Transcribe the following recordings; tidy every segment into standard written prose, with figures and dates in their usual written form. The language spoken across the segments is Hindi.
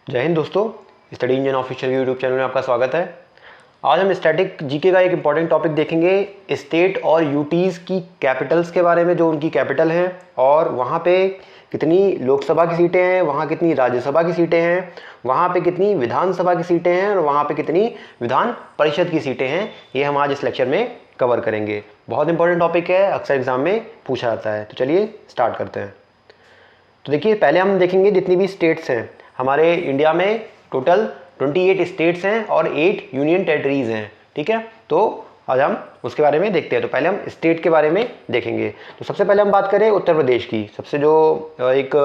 जय हिंद दोस्तों, study engine official YouTube channel में आपका स्वागत है। आज हम स्टैटिक जीके का एक इंपॉर्टेंट टॉपिक देखेंगे, स्टेट और यूटीज़ की कैपिटल्स के बारे में, जो उनकी कैपिटल हैं और वहाँ पे कितनी लोकसभा की सीटें हैं, वहाँ कितनी राज्यसभा की सीटें हैं, वहाँ पे कितनी विधानसभा की सीटें हैं और वहाँ पे कितनी विधान परिषद की सीटें हैं। ये हम आज इस लेक्चर में कवर करेंगे। बहुत इंपॉर्टेंट टॉपिक है, अक्सर एग्जाम में पूछा जाता है। तो चलिए स्टार्ट करते हैं। तो देखिए, पहले हम देखेंगे जितनी भी स्टेट्स हैं हमारे इंडिया में, टोटल 28 स्टेट्स हैं और 8 यूनियन टेरिटरीज हैं। ठीक है, तो आज हम उसके बारे में देखते हैं। तो पहले हम स्टेट के बारे में देखेंगे। तो सबसे पहले हम बात करें उत्तर प्रदेश की। सबसे जो एक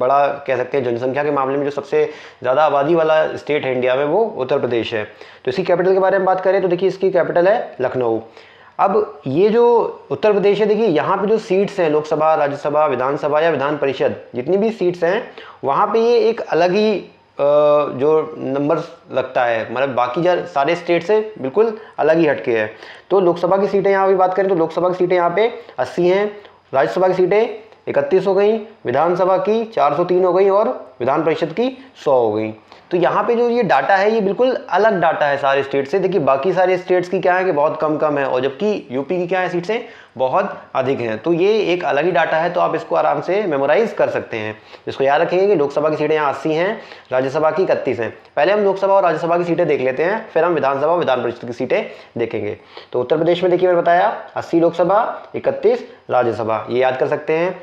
बड़ा कह सकते हैं जनसंख्या के मामले में जो सबसे ज़्यादा आबादी वाला स्टेट है इंडिया में, वो उत्तर प्रदेश है। तो इसकी कैपिटल के बारे में बात करें तो देखिए, इसकी कैपिटल है लखनऊ। अब ये जो उत्तर प्रदेश है, देखिए यहाँ पे जो सीट्स हैं, लोकसभा, राज्यसभा, विधानसभा या विधान परिषद, जितनी भी सीट्स हैं वहाँ पे ये एक अलग ही जो नंबर लगता है, मतलब बाकी सारे स्टेट से बिल्कुल अलग ही हटके है। तो लोकसभा की सीटें यहाँ भी बात करें तो लोकसभा की सीटें यहाँ पे 80 हैं, राज्यसभा की सीटें 31 हो गई, विधानसभा की 403 हो गई और विधान परिषद की 100 हो गई। तो यहाँ पे जो ये डाटा है ये बिल्कुल अलग डाटा है सारे स्टेट से। देखिए बाकी सारे स्टेट्स की क्या है कि बहुत कम कम है, और जबकि यूपी की क्या है, सीट्सें बहुत अधिक हैं। तो ये एक अलग ही डाटा है, तो आप इसको आराम से मेमोराइज कर सकते हैं। इसको याद रखेंगे कि लोकसभा की सीटें यहाँ 80 हैं, राज्यसभा की 31 हैं। पहले हम लोकसभा और राज्यसभा की सीटें देख लेते हैं, फिर हम विधानसभा और विधान परिषद की सीटें देखेंगे। तो उत्तर प्रदेश में देखिए मैंने बताया 80 लोकसभा, 31 राज्यसभा, ये याद कर सकते हैं।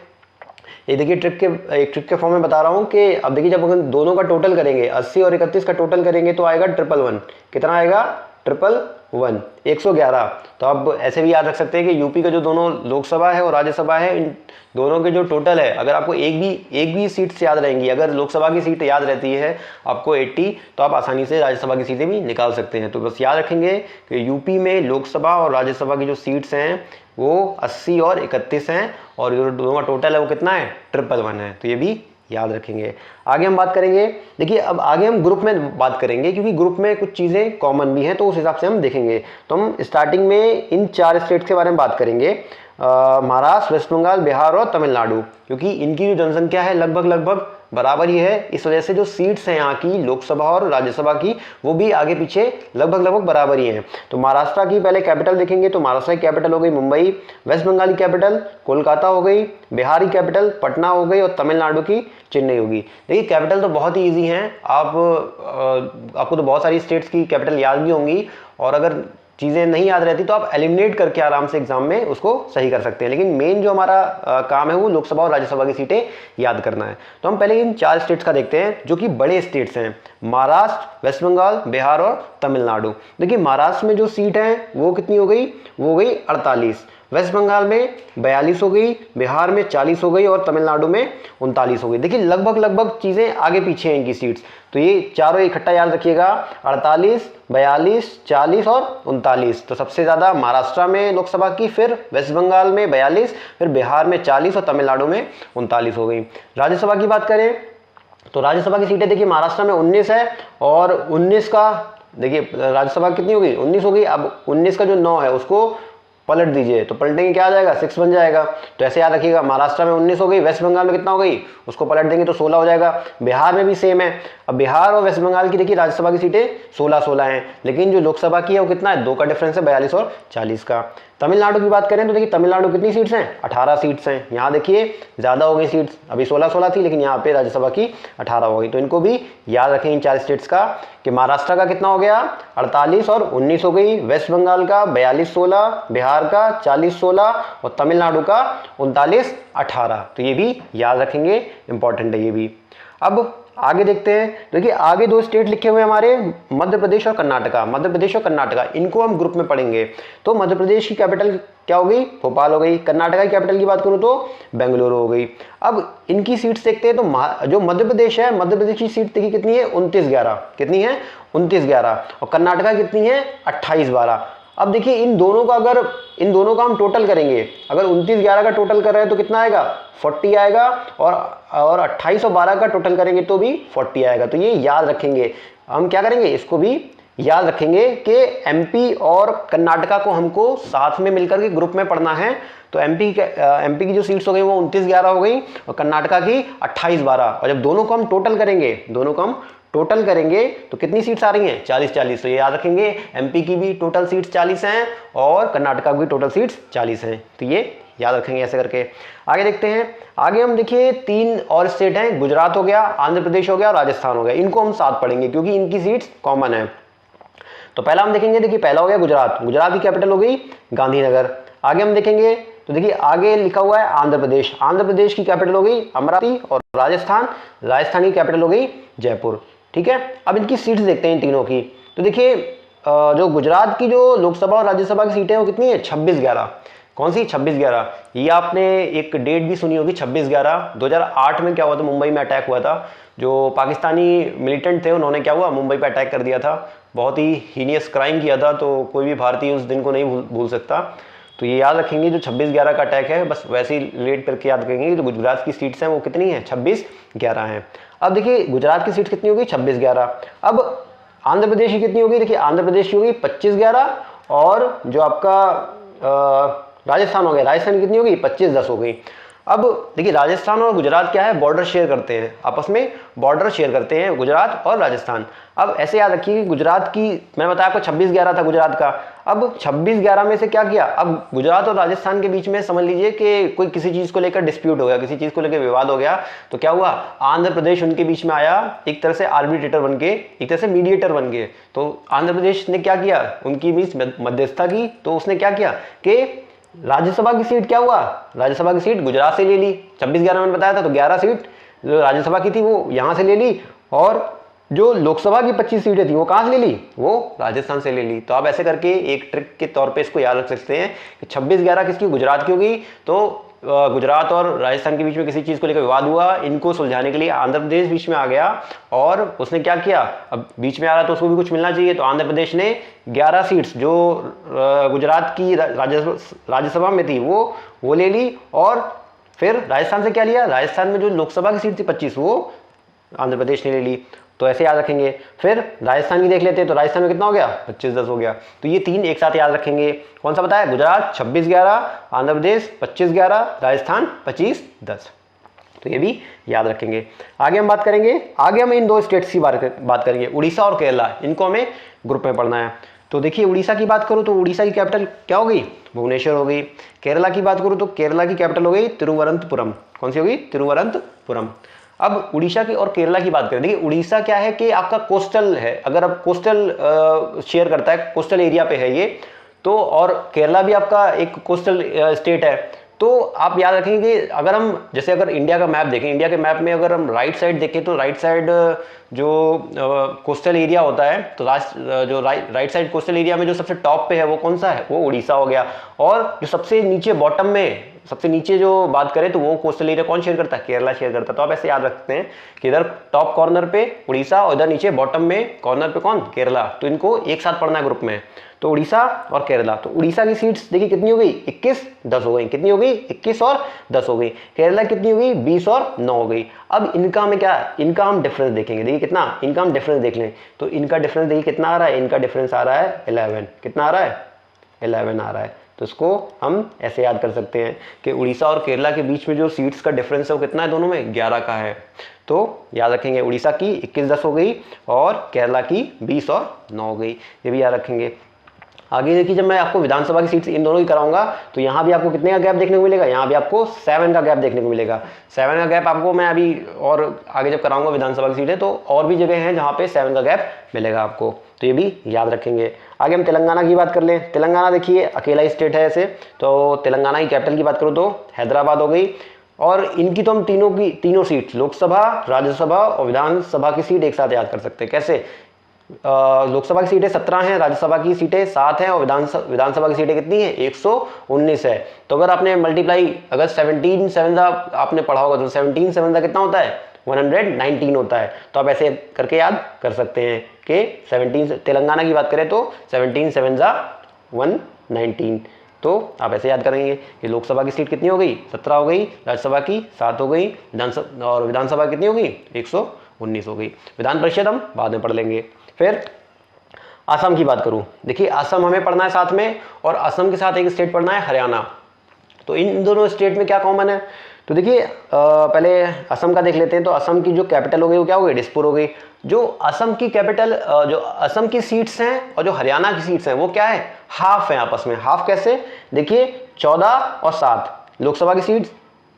ये देखिए एक ट्रिक के फॉर्म में बता रहा हूँ कि अब देखिए, जब हम दोनों का टोटल करेंगे, 80 और 31 का टोटल करेंगे तो आएगा 111। कितना आएगा? 111, 111। तो आप ऐसे भी याद रख सकते हैं कि यूपी का जो दोनों लोकसभा है और राज्यसभा है, इन दोनों के जो टोटल है, अगर आपको एक भी सीट से याद रहेंगी, अगर लोकसभा की सीट याद रहती है आपको 80, तो आप आसानी से राज्यसभा की सीटें भी निकाल सकते हैं। तो बस याद रखेंगे कि यूपी में लोकसभा और राज्यसभा की जो सीट्स हैं वो 80 और 31 हैं, और जो दोनों का टोटल है वो कितना है? 111 है। तो ये भी याद रखेंगे। आगे हम बात करेंगे, देखिए अब आगे हम ग्रुप में बात करेंगे, क्योंकि ग्रुप में कुछ चीज़ें कॉमन भी हैं, तो उस हिसाब से हम देखेंगे। तो हम स्टार्टिंग में इन 4 स्टेट्स के बारे में बात करेंगे, महाराष्ट्र, वेस्ट बंगाल, बिहार और तमिलनाडु, क्योंकि इनकी जो जनसंख्या है लगभग बराबर ही है। इस वजह से जो सीट्स हैं यहाँ की लोकसभा और राज्यसभा की, वो भी आगे पीछे लगभग बराबर ही हैं। तो महाराष्ट्र की पहले कैपिटल देखेंगे, तो महाराष्ट्र की कैपिटल हो गई मुंबई, वेस्ट बंगाल की कैपिटल कोलकाता हो गई, बिहार की कैपिटल पटना हो गई और तमिलनाडु की चेन्नई होगी। देखिए कैपिटल तो बहुत ही ईजी हैं, आपको तो बहुत सारी स्टेट्स की कैपिटल याद भी होंगी, और अगर चीज़ें नहीं याद रहती तो आप एलिमिनेट करके आराम से एग्जाम में उसको सही कर सकते हैं। लेकिन मेन जो हमारा काम है वो लोकसभा और राज्यसभा की सीटें याद करना है। तो हम पहले इन 4 स्टेट्स का देखते हैं जो कि बड़े स्टेट्स हैं, महाराष्ट्र, वेस्ट बंगाल, बिहार और तमिलनाडु। देखिए महाराष्ट्र में जो सीट है वो कितनी हो गई? वो हो गई 48, वेस्ट बंगाल में 42 हो गई, बिहार में 40 हो गई और तमिलनाडु में 39 हो गई। देखिए लगभग चीज़ें आगे पीछे हैं इनकी सीट्स। तो ये चारों इकट्ठा याद रखिएगा, 48, 42, 40 और 39। तो सबसे ज़्यादा महाराष्ट्र में लोकसभा की, फिर वेस्ट बंगाल में 42, फिर बिहार में 40 और तमिलनाडु में 39 हो गई। राज्यसभा की बात करें तो राज्यसभा की सीटें देखिए महाराष्ट्र में 19 है, और 19 का देखिए राज्यसभा कितनी हो गई? 19 हो गई। अब 19 का जो 9 है उसको पलट दीजिए, तो पलटेंगे क्या आ जाएगा? 6 बन जाएगा। तो ऐसे याद रखिएगा, महाराष्ट्र में 19 हो गई, वेस्ट बंगाल में कितना हो गई? उसको पलट देंगे तो 16 हो जाएगा। बिहार में भी सेम है। अब बिहार और वेस्ट बंगाल की देखिए राज्यसभा की सीटें 16 हैं, लेकिन जो लोकसभा की है वो कितना है? 2 का डिफरेंस है, 42 और 40 का। तमिलनाडु की बात करें तो देखिए तमिलनाडु कितनी सीट्स हैं? 18 सीट्स हैं। यहाँ देखिए ज़्यादा हो गई सीट्स, अभी 16 थी, लेकिन यहाँ पे राज्यसभा की 18 हो गई। तो इनको भी याद रखें इन 4 स्टेट्स का, कि महाराष्ट्र का कितना हो गया? 48 और 19 हो गई, वेस्ट बंगाल का 42-16, बिहार का 40-16 और तमिलनाडु का 39-18। तो ये भी याद रखेंगे, इंपॉर्टेंट है ये भी। अब आगे देखते हैं, देखिए आगे 2 स्टेट लिखे हुए हैं हमारे, मध्य प्रदेश और कर्नाटका। मध्य प्रदेश और कर्नाटका, इनको हम ग्रुप में पढ़ेंगे। तो मध्य प्रदेश की कैपिटल क्या हो गई? भोपाल हो गई। कर्नाटका की कैपिटल की बात करूं तो बेंगलुरु हो गई। अब इनकी सीट्स देखते हैं, तो जो मध्य प्रदेश है, मध्य प्रदेश की सीट देखिए कितनी है? 29-11। कितनी है? 29-11। और कर्नाटका कितनी है? 28-12। अब देखिए इन दोनों का हम टोटल करेंगे, अगर 29-11 का टोटल कर रहे हैं तो कितना आएगा? 40 आएगा, और 28 और 12 का टोटल करेंगे तो भी 40 आएगा। तो ये याद रखेंगे। हम क्या करेंगे? इसको भी याद रखेंगे कि एमपी और कर्नाटका को हमको साथ में मिलकर के ग्रुप में पढ़ना है। तो एमपी की जो सीट्स हो गई वो 29-11 हो गई, और कर्नाटका की 28-12। और जब दोनों को हम टोटल टोटल करेंगे तो कितनी सीट्स आ रही हैं 40-40। तो ये याद रखेंगे एमपी की भी टोटल सीट्स 40 हैं और कर्नाटका की भी टोटल सीट्स 40 हैं। तो ये याद रखेंगे ऐसे करके। आगे देखते हैं। आगे हम देखिए 3 और स्टेट हैं, गुजरात हो गया, आंध्र प्रदेश हो गया और राजस्थान हो गया। इनको हम साथ पढ़ेंगे क्योंकि इनकी सीट्स कॉमन है। तो पहला हम देखेंगे, देखिए पहला हो गया गुजरात, गुजरात की कैपिटल हो गई गांधीनगर। आगे हम देखेंगे तो देखिए आगे लिखा हुआ है आंध्र प्रदेश, आंध्र प्रदेश की कैपिटल हो गई अमरावती और राजस्थान, राजस्थान की कैपिटल हो गई जयपुर। ठीक है, अब इनकी सीट्स देखते हैं इन तीनों की। तो देखिए जो गुजरात की जो लोकसभा और राज्यसभा की सीटें हैं वो कितनी है 26-11। कौन सी 26-11? ये आपने एक डेट भी सुनी होगी 26/11 2008 में क्या हुआ था, मुंबई में अटैक हुआ था। जो पाकिस्तानी मिलिटेंट थे उन्होंने क्या हुआ, मुंबई पर अटैक कर दिया था, बहुत ही हीनियस क्राइम किया था। तो कोई भी भारतीय उस दिन को नहीं भूल सकता। तो ये याद रखेंगे जो 26/11 का अटैक है, बस वैसे ही रिलेट करके याद रखेंगे। जो गुजरात की सीट्स हैं वो कितनी है 26-11 हैं। अब देखिए गुजरात की सीट कितनी होगी 26-11। अब आंध्र प्रदेश की कितनी होगी, देखिए आंध्र प्रदेश की होगी 25-11 और जो आपका राजस्थान हो गया, राजस्थान की कितनी होगी 25-10 हो गई। अब देखिए राजस्थान और गुजरात क्या है, बॉर्डर शेयर करते हैं, आपस में बॉर्डर शेयर करते हैं गुजरात और राजस्थान। अब ऐसे याद रखिए कि गुजरात की मैंने बताया आपको 26/11 था गुजरात का। अब 26/11 में से क्या किया, अब गुजरात और राजस्थान के बीच में समझ लीजिए कि कोई किसी चीज़ को लेकर डिस्प्यूट हो गया, किसी चीज़ को लेकर विवाद हो गया। तो क्या हुआ, आंध्र प्रदेश उनके बीच में आया, एक तरह से आर्बिट्रेटर बन के, एक तरह से मीडिएटर बन के। तो आंध्र प्रदेश ने क्या किया, उनकी बीच मध्यस्थता की। तो उसने क्या किया कि राज्यसभा की सीट क्या हुआ, राज्यसभा की सीट गुजरात से ले ली। 26/11 मैंने बताया था, तो 11 सीट जो राज्यसभा की थी वो यहाँ से ले ली और जो लोकसभा की 25 सीटें थी वो कहाँ से ले ली, वो राजस्थान से ले ली। तो आप ऐसे करके एक ट्रिक के तौर पे इसको याद रख सकते हैं कि 26/11 किसकी, गुजरात की होगी। तो गुजरात और राजस्थान के बीच में किसी चीज़ को लेकर विवाद हुआ, इनको सुलझाने के लिए आंध्र प्रदेश बीच में आ गया और उसने क्या किया, अब बीच में आ रहा तो उसको भी कुछ मिलना चाहिए। तो आंध्र प्रदेश ने 11 सीट्स जो गुजरात की राज्यसभा में थी वो ले ली और फिर राजस्थान से क्या लिया, राजस्थान में जो लोकसभा की सीट थी 25 वो आंध्र प्रदेश ने ले ली। तो ऐसे याद रखेंगे। फिर राजस्थान की देख लेते हैं, तो राजस्थान में कितना हो गया 25-10 हो गया। तो ये 3 एक साथ याद रखेंगे। कौन सा बताया, गुजरात 26/11, आंध्र प्रदेश 25/11, राजस्थान 25-10। तो ये भी याद रखेंगे। आगे हम बात करेंगे, आगे हम इन 2 स्टेट्स की बात करेंगे, उड़ीसा और केरला। इनको हमें ग्रुप में पढ़ना है। तो देखिए उड़ीसा की बात करूँ तो उड़ीसा की कैपिटल क्या हो गई, भुवनेश्वर हो गई। केरला की बात करूँ तो केरला की कैपिटल हो गई तिरुवनंतपुरम। कौन सी होगी, तिरुवनंतपुरम। अब उड़ीसा की और केरला की बात करें, देखिए उड़ीसा क्या है कि आपका कोस्टल है, अगर आप कोस्टल शेयर करता है, कोस्टल एरिया पे है ये तो, और केरला भी आपका एक कोस्टल स्टेट है। तो आप याद रखेंगे कि अगर हम जैसे अगर इंडिया का मैप देखें, इंडिया के मैप में अगर हम राइट साइड देखें तो राइट साइड जो कोस्टल एरिया होता है, तो जो राइट साइड कोस्टल एरिया में जो सबसे टॉप पे है वो कौन सा है, वो उड़ीसा हो गया। और जो सबसे नीचे बॉटम में सबसे नीचे जो बात करें तो वो कोस्टल एरिया कौन शेयर करता है, केरला शेयर करता है। तो आप ऐसे याद रखते हैं कि इधर टॉप कॉर्नर पे उड़ीसा और इधर नीचे बॉटम में कॉर्नर पे कौन, केरला। तो इनको एक साथ पढ़ना है ग्रुप में। तो उड़ीसा और केरला, तो उड़ीसा की सीट्स देखिए कितनी हो गई 21-10 हो गई। कितनी हो गई 21 और 10 हो गई। केरला कितनी हो गई 20 और 9 हो गई। अब इनका में क्या, इनका हम डिफरेंस देखेंगे। देखिए कितना, इनका हम डिफरेंस देख लें तो इनका डिफरेंस देखिए कितना आ रहा है, इनका डिफरेंस आ रहा है 11। कितना आ रहा है, 11 आ रहा है। तो इसको हम ऐसे याद कर सकते हैं कि उड़ीसा और केरला के बीच में जो सीट्स का डिफरेंस है वो कितना है, दोनों में 11 का है। तो याद रखेंगे उड़ीसा की 21-10 हो गई और केरला की 20 और 9 हो गई, ये भी याद रखेंगे। आगे देखिए जब मैं आपको विधानसभा की सीट्स इन दोनों की कराऊंगा तो यहाँ भी आपको कितने का गैप देखने को मिलेगा, यहाँ भी आपको 7 का गैप देखने को मिलेगा। 7 का गैप आपको मैं अभी और आगे जब कराऊंगा विधानसभा की सीटें तो और भी जगह हैं जहाँ पे 7 का गैप मिलेगा आपको, तो ये भी याद रखेंगे। आगे हम तेलंगाना की बात कर लें। तेलंगाना देखिए अकेला ही स्टेट है ऐसे, तो तेलंगाना की कैपिटल की बात करूँ तो हैदराबाद हो गई। और इनकी तो हम तीनों सीट लोकसभा, राज्यसभा और विधानसभा की सीट एक साथ याद कर सकते हैं। कैसे, लोकसभा की सीटें 17 हैं, राज्यसभा की सीटें 7 हैं और विधानसभा की सीटें कितनी हैं 119 है। तो अगर आपने मल्टीप्लाई, अगर 17/7 आपने पढ़ा होगा तो 17/7 कितना होता है 119 होता है। तो आप ऐसे करके याद कर सकते हैं कि 17, तेलंगाना की बात करें तो 17/7 119। तो आप ऐसे याद करेंगे कि लोकसभा की सीट कितनी हो गई 17 हो गई, राज्यसभा की 7 हो गई, और विधानसभा कितनी हो गई 119 हो गई। विधान परिषद हम बाद में पढ़ लेंगे। फिर असम की बात करूं, देखिए असम हमें पढ़ना है साथ में, और असम के साथ एक स्टेट पढ़ना है हरियाणा। तो इन दोनों स्टेट में क्या कॉमन है, तो देखिए पहले असम का देख लेते हैं। तो असम की जो कैपिटल हो गई वो क्या हो गई, दिसपुर हो गई। जो असम की कैपिटल जो असम की सीट्स हैं और जो हरियाणा की सीट्स हैं वो क्या है, हाफ है आपस में। हाफ कैसे, देखिए 14 और 7 लोकसभा की सीट्स।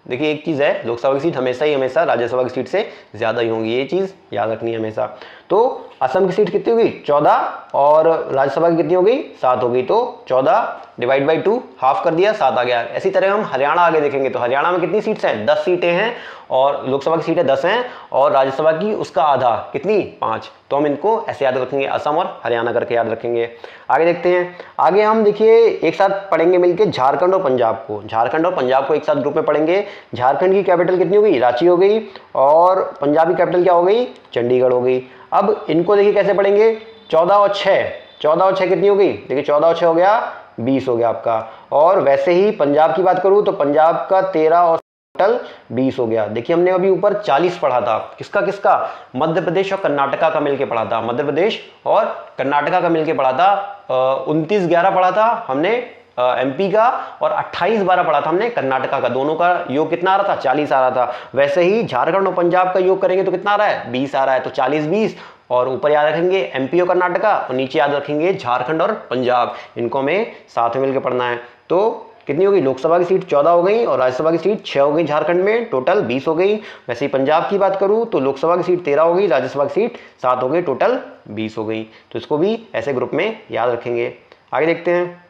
देखिए एक चीज़ है, लोकसभा की सीट हमेशा ही हमेशा राज्यसभा की सीट से ज़्यादा ही होंगी, ये चीज़ याद रखनी है हमेशा। तो असम की सीट कितनी होगी, 14, और राज्यसभा की कितनी हो गई, 7 हो गई। तो 14 डिवाइड बाई 2 हाफ कर दिया, 7 आ गया। इसी तरह हम हरियाणा आगे देखेंगे तो हरियाणा में कितनी सीट्स हैं, 10 सीटें हैं, और लोकसभा की सीटें 10 हैं, और राज्यसभा की उसका आधा कितनी, 5। तो हम इनको ऐसे याद रखेंगे, असम और हरियाणा करके याद रखेंगे। आगे देखते हैं। आगे हम देखिए एक साथ पढ़ेंगे मिलके झारखंड और पंजाब को। झारखंड और पंजाब को एक साथ ग्रुप में पढ़ेंगे। झारखंड की कैपिटल कितनी हो गई, रांची हो गई, और पंजाब की कैपिटल क्या हो गई, चंडीगढ़ हो गई। अब इनको देखिए कैसे पढ़ेंगे, 14 और 6, 14 और 6 कितनी हो गई, देखिए 14 और 6 हो गया 20 हो गया आपका। और वैसे ही पंजाब की बात करूं तो पंजाब का 13 और टोटल 20 हो गया। देखिए हमने अभी ऊपर 40 पढ़ा था, किसका किसका, मध्य प्रदेश और कर्नाटका का मिलके पढ़ा था, मध्य प्रदेश और कर्नाटका का मिलके पढ़ा था। 29-11 पढ़ा था हमने एमपी का, और 28-12 पढ़ा था हमने कर्नाटका का। दोनों का योग कितना आ रहा था, 40 आ रहा था। वैसे ही झारखंड और पंजाब का योग करेंगे तो कितना आ रहा है, 20 आ रहा है। तो 40-20, और ऊपर याद रखेंगे एमपी और कर्नाटका, और नीचे याद रखेंगे झारखंड और पंजाब। इनको हमें साथ में मिलकर पढ़ना है। तो कितनी होगी, लोकसभा की सीट 14 हो गई, और राज्यसभा की सीट 6 हो गई, झारखंड में टोटल 20 हो गई। वैसे ही पंजाब की बात करूं तो लोकसभा की सीट 13 हो गई, राज्यसभा की सीट 7 हो गई, टोटल 20 हो गई। तो इसको भी ऐसे ग्रुप में याद रखेंगे। आगे देखते हैं।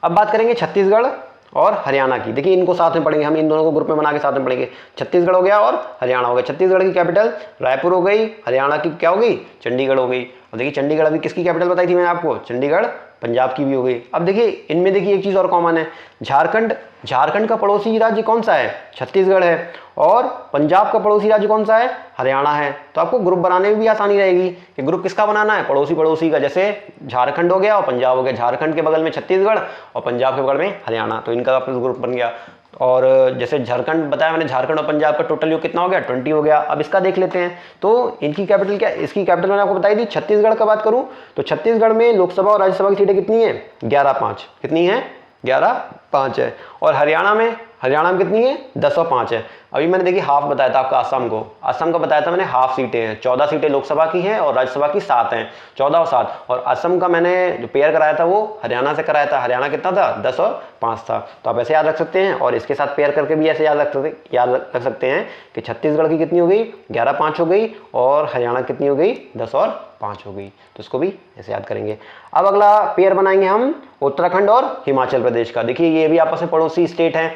अब बात करेंगे छत्तीसगढ़ और हरियाणा की। देखिए इनको साथ में पढ़ेंगे हम, इन दोनों को ग्रुप में बना के साथ में पढ़ेंगे। छत्तीसगढ़ हो गया और हरियाणा हो गया। छत्तीसगढ़ की कैपिटल रायपुर हो गई, हरियाणा की क्या हो गई, चंडीगढ़ हो गई। और देखिए चंडीगढ़ अभी किसकी कैपिटल बताई थी मैंने आपको, चंडीगढ़ पंजाब की भी हो गई। अब देखिए इनमें देखिए एक चीज़ और कॉमन है, झारखंड का पड़ोसी राज्य कौन सा है, छत्तीसगढ़ है, और पंजाब का पड़ोसी राज्य कौन सा है, हरियाणा है। तो आपको ग्रुप बनाने में भी आसानी रहेगी कि ग्रुप किसका बनाना है, पड़ोसी पड़ोसी का। जैसे झारखंड हो गया और पंजाब हो गया, झारखंड के बगल में छत्तीसगढ़ और पंजाब के बगल में हरियाणा, तो इनका अपना ग्रुप बन गया। और जैसे झारखंड बताया मैंने, झारखंड और पंजाब का टोटल योग कितना हो गया, 20 हो गया। अब इसका देख लेते हैं। तो इनकी कैपिटल क्या, इसकी कैपिटल मैंने आपको बताई थी। छत्तीसगढ़ का बात करूं तो छत्तीसगढ़ में लोकसभा और राज्यसभा की सीटें कितनी है, 11-5, कितनी है, 11-5 है। और हरियाणा में कितनी है, 10 और 5 है। अभी मैंने देखिए हाफ बताया था आपका असम का बताया था मैंने, हाफ सीटें हैं। 14 सीटें लोकसभा की हैं और राज्यसभा की 7 हैं, 14 और 7। और असम का मैंने जो पेयर कराया था वो हरियाणा से कराया था। हरियाणा कितना था, 10 और 5 था। तो आप ऐसे याद रख सकते हैं, और इसके साथ पेयर करके भी ऐसे याद रख सकते हैं कि छत्तीसगढ़ की कितनी हो गई, 11-5 हो गई, और हरियाणा कितनी हो गई, 10 और 5 हो गई। तो इसको भी ऐसे याद करेंगे। अब अगला पेयर बनाएंगे हम उत्तराखंड और हिमाचल प्रदेश का। देखिए ये भी आपस में पड़ोसी स्टेट हैं।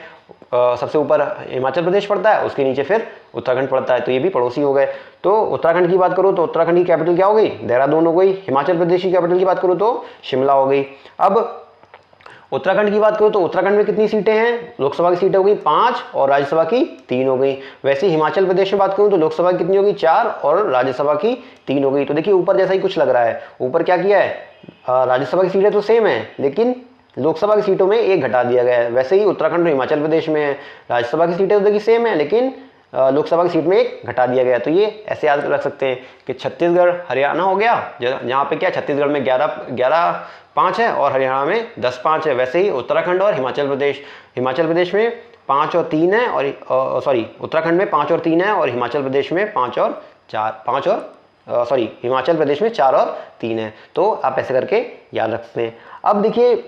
सबसे ऊपर हिमाचल प्रदेश पड़ता है, उसके नीचे फिर उत्तराखंड पड़ता है, तो ये भी पड़ोसी हो गए। तो उत्तराखंड की बात करूं तो उत्तराखंड की कैपिटल क्या हो गई, देहरादून हो गई। हिमाचल प्रदेश की कैपिटल की बात करूं तो शिमला हो गई। अब उत्तराखंड की बात करूं तो उत्तराखंड में कितनी सीटें हैं, लोकसभा की सीटें हो गई 5 और राज्यसभा की 3 हो गई। वैसे हिमाचल प्रदेश में बात करूं तो लोकसभा की कितनी होगी, 4, और राज्यसभा की 3 हो गई। तो देखिए ऊपर जैसा ही कुछ लग रहा है, ऊपर क्या किया है, राज्यसभा की सीटें तो सेम है, लेकिन लोकसभा की सीटों में एक घटा दिया गया है। वैसे ही उत्तराखंड और हिमाचल प्रदेश में राज्यसभा की सीटें तो देखिए सेम है, लेकिन लोकसभा की सीट में एक घटा दिया गया। तो ये ऐसे याद रख सकते हैं कि छत्तीसगढ़ हरियाणा हो गया, जहाँ पे क्या छत्तीसगढ़ में 11-5 है और हरियाणा में 10-5 है। वैसे ही उत्तराखंड और हिमाचल प्रदेश में 5 और 3 है, और उत्तराखंड में 5 और 3 है, और हिमाचल प्रदेश में 5 और 4 हिमाचल प्रदेश में 4 और 3 है। तो आप ऐसे करके याद रख सकते हैं। अब देखिए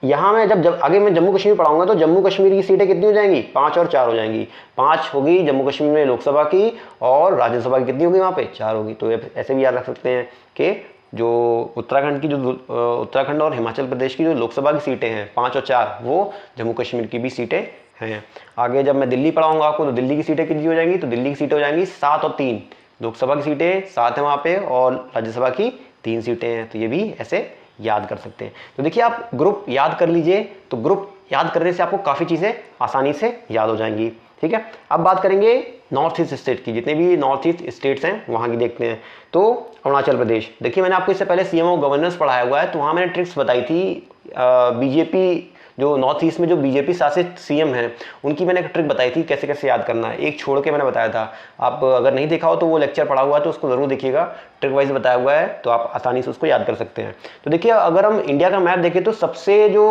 यहाँ में जब आगे मैं जम्मू कश्मीर पढ़ाऊंगा तो जम्मू कश्मीर की सीटें कितनी हो जाएंगी, 5 और 4 हो जाएंगी। 5 होगी जम्मू कश्मीर में लोकसभा की, और राज्यसभा की कितनी होगी वहाँ पे, 4 होगी। तो ऐसे भी याद रख सकते हैं कि जो उत्तराखंड और हिमाचल प्रदेश की जो लोकसभा की सीटें हैं 5 और 4, वो जम्मू कश्मीर की भी सीटें हैं। आगे जब मैं दिल्ली पढ़ाऊंगा आपको तो दिल्ली की सीटें कितनी हो जाएंगी, तो दिल्ली की सीटें हो जाएंगी 7 और 3। लोकसभा की सीटें 7 है वहाँ पे, और राज्यसभा की 3 सीटें हैं। तो ये भी ऐसे याद कर सकते हैं। तो देखिए आप ग्रुप याद कर लीजिए, तो ग्रुप याद करने से आपको काफ़ी चीज़ें आसानी से याद हो जाएंगी। ठीक है, अब बात करेंगे नॉर्थ ईस्ट स्टेट की। जितने भी नॉर्थ ईस्ट स्टेट्स हैं वहाँ की देखते हैं। तो अरुणाचल प्रदेश, देखिए मैंने आपको इससे पहले सीएमओ गवर्नेंस पढ़ाया हुआ है, तो वहाँ मैंने ट्रिक्स बताई थी। बीजेपी जो नॉर्थ ईस्ट में जो बीजेपी शासित सीएम हैं उनकी मैंने एक ट्रिक बताई थी कैसे कैसे याद करना है, एक छोड़ के मैंने बताया था। आप अगर नहीं देखा हो तो वो लेक्चर पढ़ा हुआ है तो उसको ज़रूर देखिएगा, ट्रिक वाइज बताया हुआ है, तो आप आसानी से उसको याद कर सकते हैं। तो देखिए अगर हम इंडिया का मैप देखें तो सबसे जो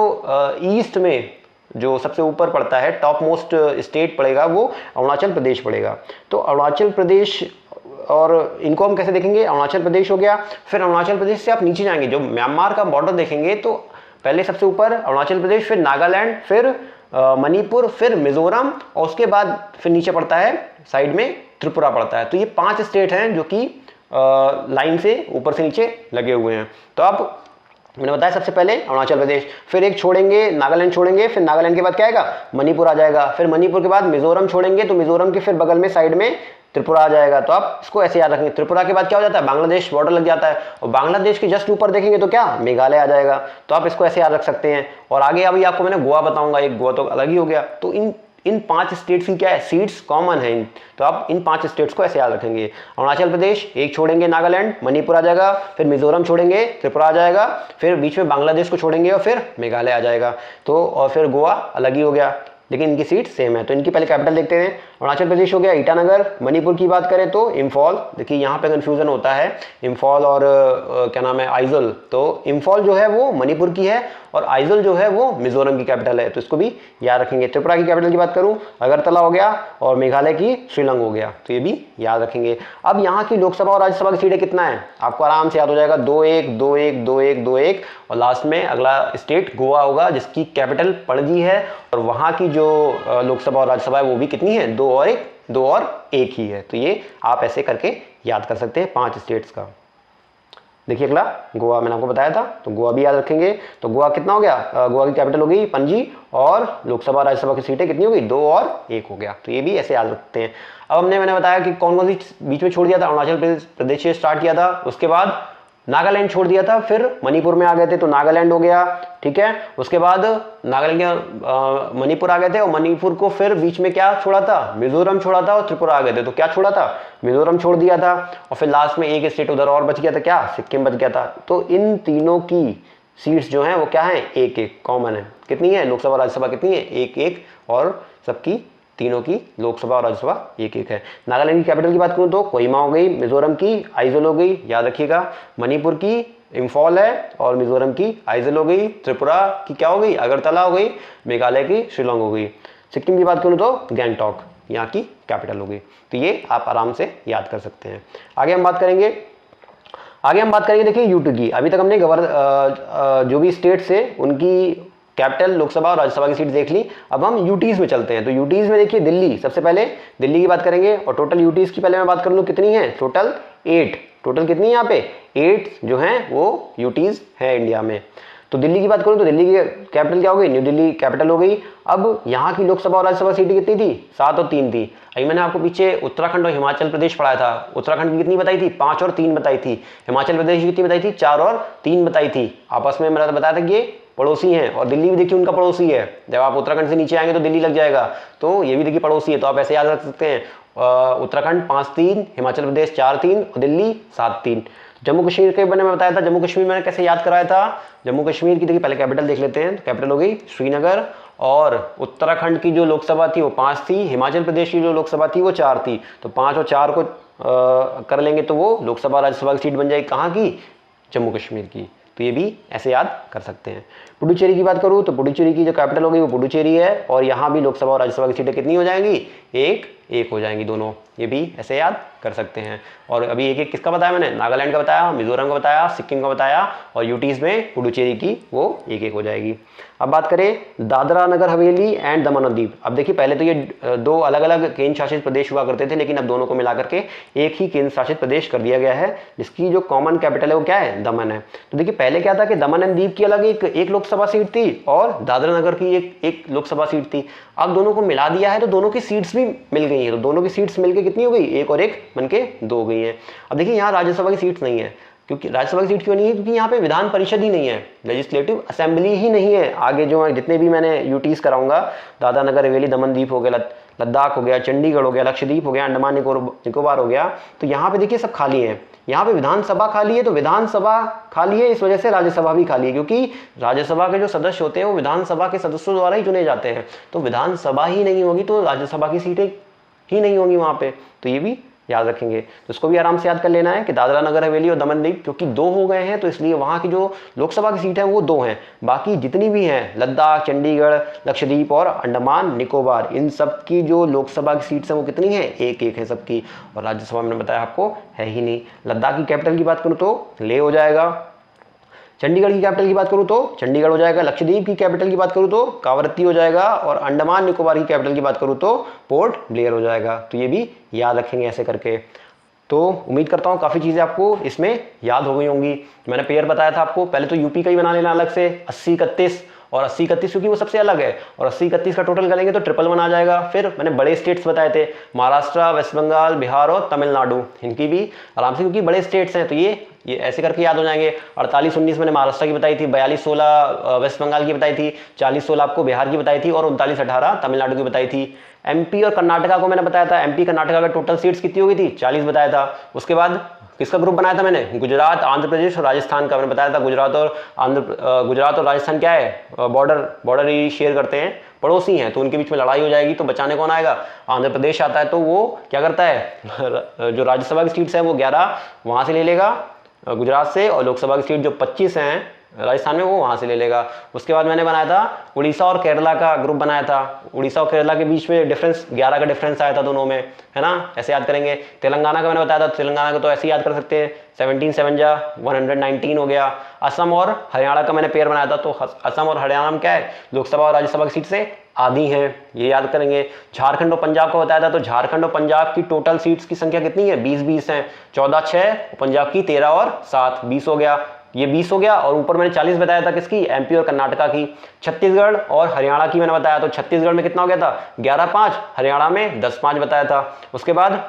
ईस्ट में जो सबसे ऊपर पड़ता है, टॉप मोस्ट स्टेट पड़ेगा वो अरुणाचल प्रदेश पड़ेगा। तो अरुणाचल प्रदेश, और इनको हम कैसे देखेंगे, अरुणाचल प्रदेश हो गया, फिर अरुणाचल प्रदेश से आप नीचे जाएंगे जो म्यांमार का बॉर्डर देखेंगे तो पहले सबसे ऊपर अरुणाचल प्रदेश, फिर नागालैंड, फिर मणिपुर, फिर मिजोरम, और उसके बाद फिर नीचे पड़ता है साइड में त्रिपुरा पड़ता है। तो ये 5 स्टेट हैं जो कि लाइन से ऊपर से नीचे लगे हुए हैं। तो अब मैंने बताया सबसे पहले अरुणाचल प्रदेश, फिर एक छोड़ेंगे नागालैंड छोड़ेंगे, फिर नागालैंड के बाद क्या आएगा, मणिपुर आ जाएगा, फिर मणिपुर के बाद मिजोरम छोड़ेंगे तो मिजोरम के फिर बगल में साइड में त्रिपुरा आ जाएगा। तो आप इसको ऐसे याद रखेंगे। त्रिपुरा के बाद क्या हो जाता है, बांग्लादेश बॉर्डर लग जाता है, और बांग्लादेश के जस्ट ऊपर देखेंगे तो क्या, मेघालय आ जाएगा। तो आप इसको ऐसे याद रख सकते हैं। और आगे अभी आपको मैंने गोवा बताऊंगा, एक गोवा तो अलग ही हो गया। तो इन 5 स्टेट्स की क्या है, सीट्स कॉमन है। तो आप इन 5 स्टेट्स को ऐसे याद रखेंगे। अरुणाचल प्रदेश एक छोड़ेंगे नागालैंड, मणिपुर आ जाएगा, फिर मिजोरम छोड़ेंगे त्रिपुरा आ जाएगा, फिर बीच में बांग्लादेश को छोड़ेंगे और फिर मेघालय आ जाएगा। तो और फिर गोवा अलग ही हो गया, लेकिन इनकी सीट सेम है। तो इनकी पहले कैपिटल देखते हैं। अरुणाचल प्रदेश हो गया ईटानगर, मणिपुर की बात करें तो इम्फॉल। देखिए यहाँ पे कंफ्यूजन होता है इम्फॉल और क्या नाम है, आइजल। तो इम्फॉल जो है वो मणिपुर की है और आइजल जो है वो मिजोरम की कैपिटल है, तो इसको भी याद रखेंगे। त्रिपुरा की कैपिटल की बात करूँ अगरतला हो गया, और मेघालय की शिलांग हो गया, तो ये भी याद रखेंगे। अब यहाँ की लोकसभा और राज्यसभा की सीटें कितना है, आपको आराम से याद हो जाएगा, 2-1 2-1 2-1 2-1, और लास्ट में अगला स्टेट गोवा होगा जिसकी कैपिटल पणजी है, और वहाँ की जो लोकसभा और राज्यसभा है वो भी कितनी है, 2 और 1 ही है। तो ये आप ऐसे करके याद कर सकते हैं 5 स्टेट्स का। देखिए अगला गोवा, मैंने आपको बताया था, तो गोवा भी याद रखेंगे। तो गोवा कितना हो गया, गोवा की कैपिटल हो गई पणजी, और लोकसभा राज्यसभा की सीटें कितनी हो गई, 2 और 1 हो गया। तो ये भी ऐसे याद रखते हैं। अब मैंने बताया कि कौन कौन सी बीच में छोड़ दिया था, अरुणाचल प्रदेश से स्टार्ट किया था, उसके बाद नागालैंड छोड़ दिया था, फिर मणिपुर में आ गए थे तो नागालैंड हो गया, ठीक है। उसके बाद नागालैंड के मणिपुर आ गए थे, और मणिपुर को फिर बीच में क्या छोड़ा था, मिजोरम छोड़ा था, और त्रिपुरा आ गए थे तो क्या छोड़ा था, मिजोरम छोड़ दिया था, और फिर लास्ट में एक स्टेट उधर और बच गया था, क्या, सिक्किम बच गया था। तो इन तीनों की सीट्स जो हैं वो क्या है, 1-1 कॉमन है। कितनी है, लोकसभा राज्यसभा कितनी है, 1-1, और सबकी तीनों की लोकसभा और राज्यसभा 1-1 है। नागालैंड की कैपिटल की बात करूं तो कोहिमा हो गई, मिजोरम की आइजल हो गई, याद रखिएगा, मणिपुर की इम्फॉल है, और मिजोरम की आइजल हो गई, त्रिपुरा की क्या हो गई, अगरतला हो गई, मेघालय की शिलांग हो गई, सिक्किम की बात करूं तो गैंगटॉक यहाँ की कैपिटल हो गई। तो ये आप आराम से याद कर सकते हैं। आगे हम बात करेंगे, देखिए यूटी की। अभी तक हमने जो भी स्टेट्स है उनकी कैपिटल, लोकसभा और राज्यसभा की सीट देख ली। अब हम यूटीज में चलते हैं। तो यूटीज में देखिए दिल्ली, सबसे पहले दिल्ली की बात करेंगे, और टोटल यूटीज की पहले मैं बात कर लूँ कितनी है, टोटल 8, टोटल कितनी है यहाँ पे 8 जो हैं वो यूटीज है इंडिया में। तो दिल्ली की बात करूँ तो दिल्ली की कैपिटल क्या हो गई, न्यू दिल्ली कैपिटल हो गई। अब यहाँ की लोकसभा और राज्यसभा सीटें कितनी थी, 7 और 3 थी। अभी मैंने आपको पीछे उत्तराखंड और हिमाचल प्रदेश पढ़ाया था, उत्तराखंड की कितनी बताई थी, 5 और 3 बताई थी, हिमाचल प्रदेश की कितनी बताई थी, 4 और 3 बताई थी। आपस में मैंने बताया था कि ये पड़ोसी हैं, और दिल्ली भी देखिए उनका पड़ोसी है। जब आप उत्तराखंड से नीचे आएंगे तो दिल्ली लग जाएगा, तो ये भी देखिए पड़ोसी है। तो आप ऐसे याद रख सकते हैं, उत्तराखंड 5-3, हिमाचल प्रदेश 4-3 और दिल्ली 7-3। जम्मू कश्मीर के बारे में बताया था, जम्मू कश्मीर मैंने कैसे याद कराया था, जम्मू कश्मीर की देखिए पहले कैपिटल देख लेते हैं। कैपिटल हो गई श्रीनगर, और उत्तराखंड की जो लोकसभा थी वो 5 थी, हिमाचल प्रदेश की जो लोकसभा थी वो 4 थी। तो 5 और 4 को कर लेंगे तो वो लोकसभा राज्यसभा की सीट बन जाएगी, कहाँ की, जम्मू कश्मीर की। तो ये भी ऐसे याद कर सकते हैं। पुडुचेरी की बात करूँ तो पुडुचेरी की जो कैपिटल होगी वो पुडुचेरी है, और यहाँ भी लोकसभा और राज्यसभा की सीटें कितनी हो जाएंगी, 1-1 हो जाएंगी दोनों। ये भी ऐसे याद कर सकते हैं। और अभी एक किसका बताया मैंने, नागालैंड का बताया, मिजोरम का बताया, सिक्किम का बताया, और यूटीज में पुडुचेरी की वो 1-1 हो जाएगी। अब बात करें दादरा नगर हवेली एंड दमन और दीव। अब देखिए पहले तो ये 2 अलग अलग केंद्र शासित प्रदेश हुआ करते थे, लेकिन अब दोनों को मिलाकर के एक ही केंद्र शासित प्रदेश कर दिया गया है, जिसकी जो कॉमन कैपिटल है वो क्या है, दमन है। तो देखिए पहले क्या था कि दमन एंड दीव की अलग एक लोकसभा सीट थी, और दादरा नगर की एक लोकसभा सीट थी। अब दोनों को मिला दिया है तो दोनों की सीट्स भी मिल गई हैं। तो दोनों की सीट्स मिलकर कितनी हो गई, 1 और 1 बनके 2 हो गई हैं। अब देखिए यहाँ राज्यसभा की सीट्स नहीं है, क्योंकि राज्यसभा की सीट क्यों नहीं है, क्योंकि यहाँ पे विधान परिषद ही नहीं है, लेजिस्लेटिव असेंबली ही नहीं है। आगे जो है जितने भी मैंने यूटीज कराऊंगा, दादरा नगर हवेली दमन दीप हो गया, लद्दाख हो गया, चंडीगढ़ हो गया, लक्षद्वीप हो गया, अंडमान निकोबार हो गया, तो यहाँ पे देखिए सब खाली है। यहाँ पे विधानसभा खाली है, तो विधानसभा खाली है, इस वजह से राज्यसभा भी खाली है, क्योंकि राज्यसभा के जो सदस्य होते हैं वो विधानसभा के सदस्यों द्वारा ही चुने जाते हैं। तो विधानसभा ही नहीं होगी तो राज्यसभा की सीटें ही नहीं होंगी वहाँ पे। तो ये भी याद रखेंगे। तो इसको भी आराम से याद कर लेना है कि दादरा नगर हवेली और दमन दीव क्योंकि 2 हो गए हैं तो इसलिए वहाँ की जो लोकसभा की सीट है वो 2 हैं। बाकी जितनी भी हैं लद्दाख, चंडीगढ़, लक्षद्वीप और अंडमान निकोबार, इन सब की जो लोकसभा की सीट्स हैं वो कितनी हैं, 1-1 है सबकी। और राज्यसभा में बताया आपको है ही नहीं। लद्दाख की कैपिटल की बात करूँ तो लेह हो जाएगा, चंडीगढ़ की कैपिटल की बात करूं तो चंडीगढ़ हो जाएगा, लक्षद्वीप की कैपिटल की बात करूं तो कावरत्ती हो जाएगा और अंडमान निकोबार की कैपिटल की बात करूं तो पोर्ट ब्लेयर हो जाएगा। तो ये भी याद रखेंगे ऐसे करके। तो उम्मीद करता हूँ काफ़ी चीज़ें आपको इसमें याद हो गई होंगी। मैंने पेयर बताया था आपको, पहले तो यूपी का ही बना लेना अलग से 80-31 और 80-31 क्योंकि वो सबसे अलग है और 80-31 का टोटल करेंगे तो 111 आ जाएगा। फिर मैंने बड़े स्टेट्स बताए थे महाराष्ट्र, वेस्ट बंगाल, बिहार और तमिलनाडु, इनकी भी आराम से क्योंकि बड़े स्टेट्स हैं तो ये ऐसे करके याद हो जाएंगे। 48-19 मैंने महाराष्ट्र की बताई थी, 42-16 वेस्ट बंगाल की बताई थी, 40-16 आपको बिहार की बताई थी और 39-18 तमिलनाडु की बताई थी। एमपी और कर्नाटका को मैंने बताया था, एमपी कर्नाटका का टोटल सीट्स कितनी हो गई थी, 40 बताया था। उसके बाद किसका ग्रुप बनाया था मैंने, गुजरात, आंध्र प्रदेश और राजस्थान का मैंने बताया था। गुजरात और राजस्थान क्या है, बॉर्डर ही शेयर करते हैं, पड़ोसी हैं, तो उनके बीच में लड़ाई हो जाएगी तो बचाने कौन आएगा, आंध्र प्रदेश आता है। तो वो क्या करता है जो राज्यसभा की सीट्स हैं वो 11 वहाँ से ले लेगा गुजरात से और लोकसभा की सीट जो 25 हैं राजस्थान में वो वहाँ से ले लेगा। उसके बाद मैंने बनाया था उड़ीसा और केरला का ग्रुप बनाया था। उड़ीसा और केरला के बीच में डिफरेंस 11 का डिफरेंस आया था दोनों में, है ना, ऐसे याद करेंगे। तेलंगाना का मैंने बताया था, तेलंगाना को तो ऐसे याद कर सकते हैं, 17 जा 119 हो गया। असम और हरियाणा का मैंने पेयर बनाया था, तो असम और हरियाणा में क्या है, लोकसभा और राज्यसभा की सीट से आधी हैं, ये याद करेंगे। झारखंड और पंजाब को बताया था, तो झारखंड और पंजाब की टोटल सीट्स की संख्या कितनी है, 20-20 है, 14-6, पंजाब की 13 और 7, 20 हो गया, ये 20 हो गया। और ऊपर मैंने 40 बताया था किसकी, एमपी और कर्नाटका की। छत्तीसगढ़ और हरियाणा की मैंने बताया, तो छत्तीसगढ़ में कितना हो गया था, 11-5, हरियाणा में 10-5 बताया था। उसके बाद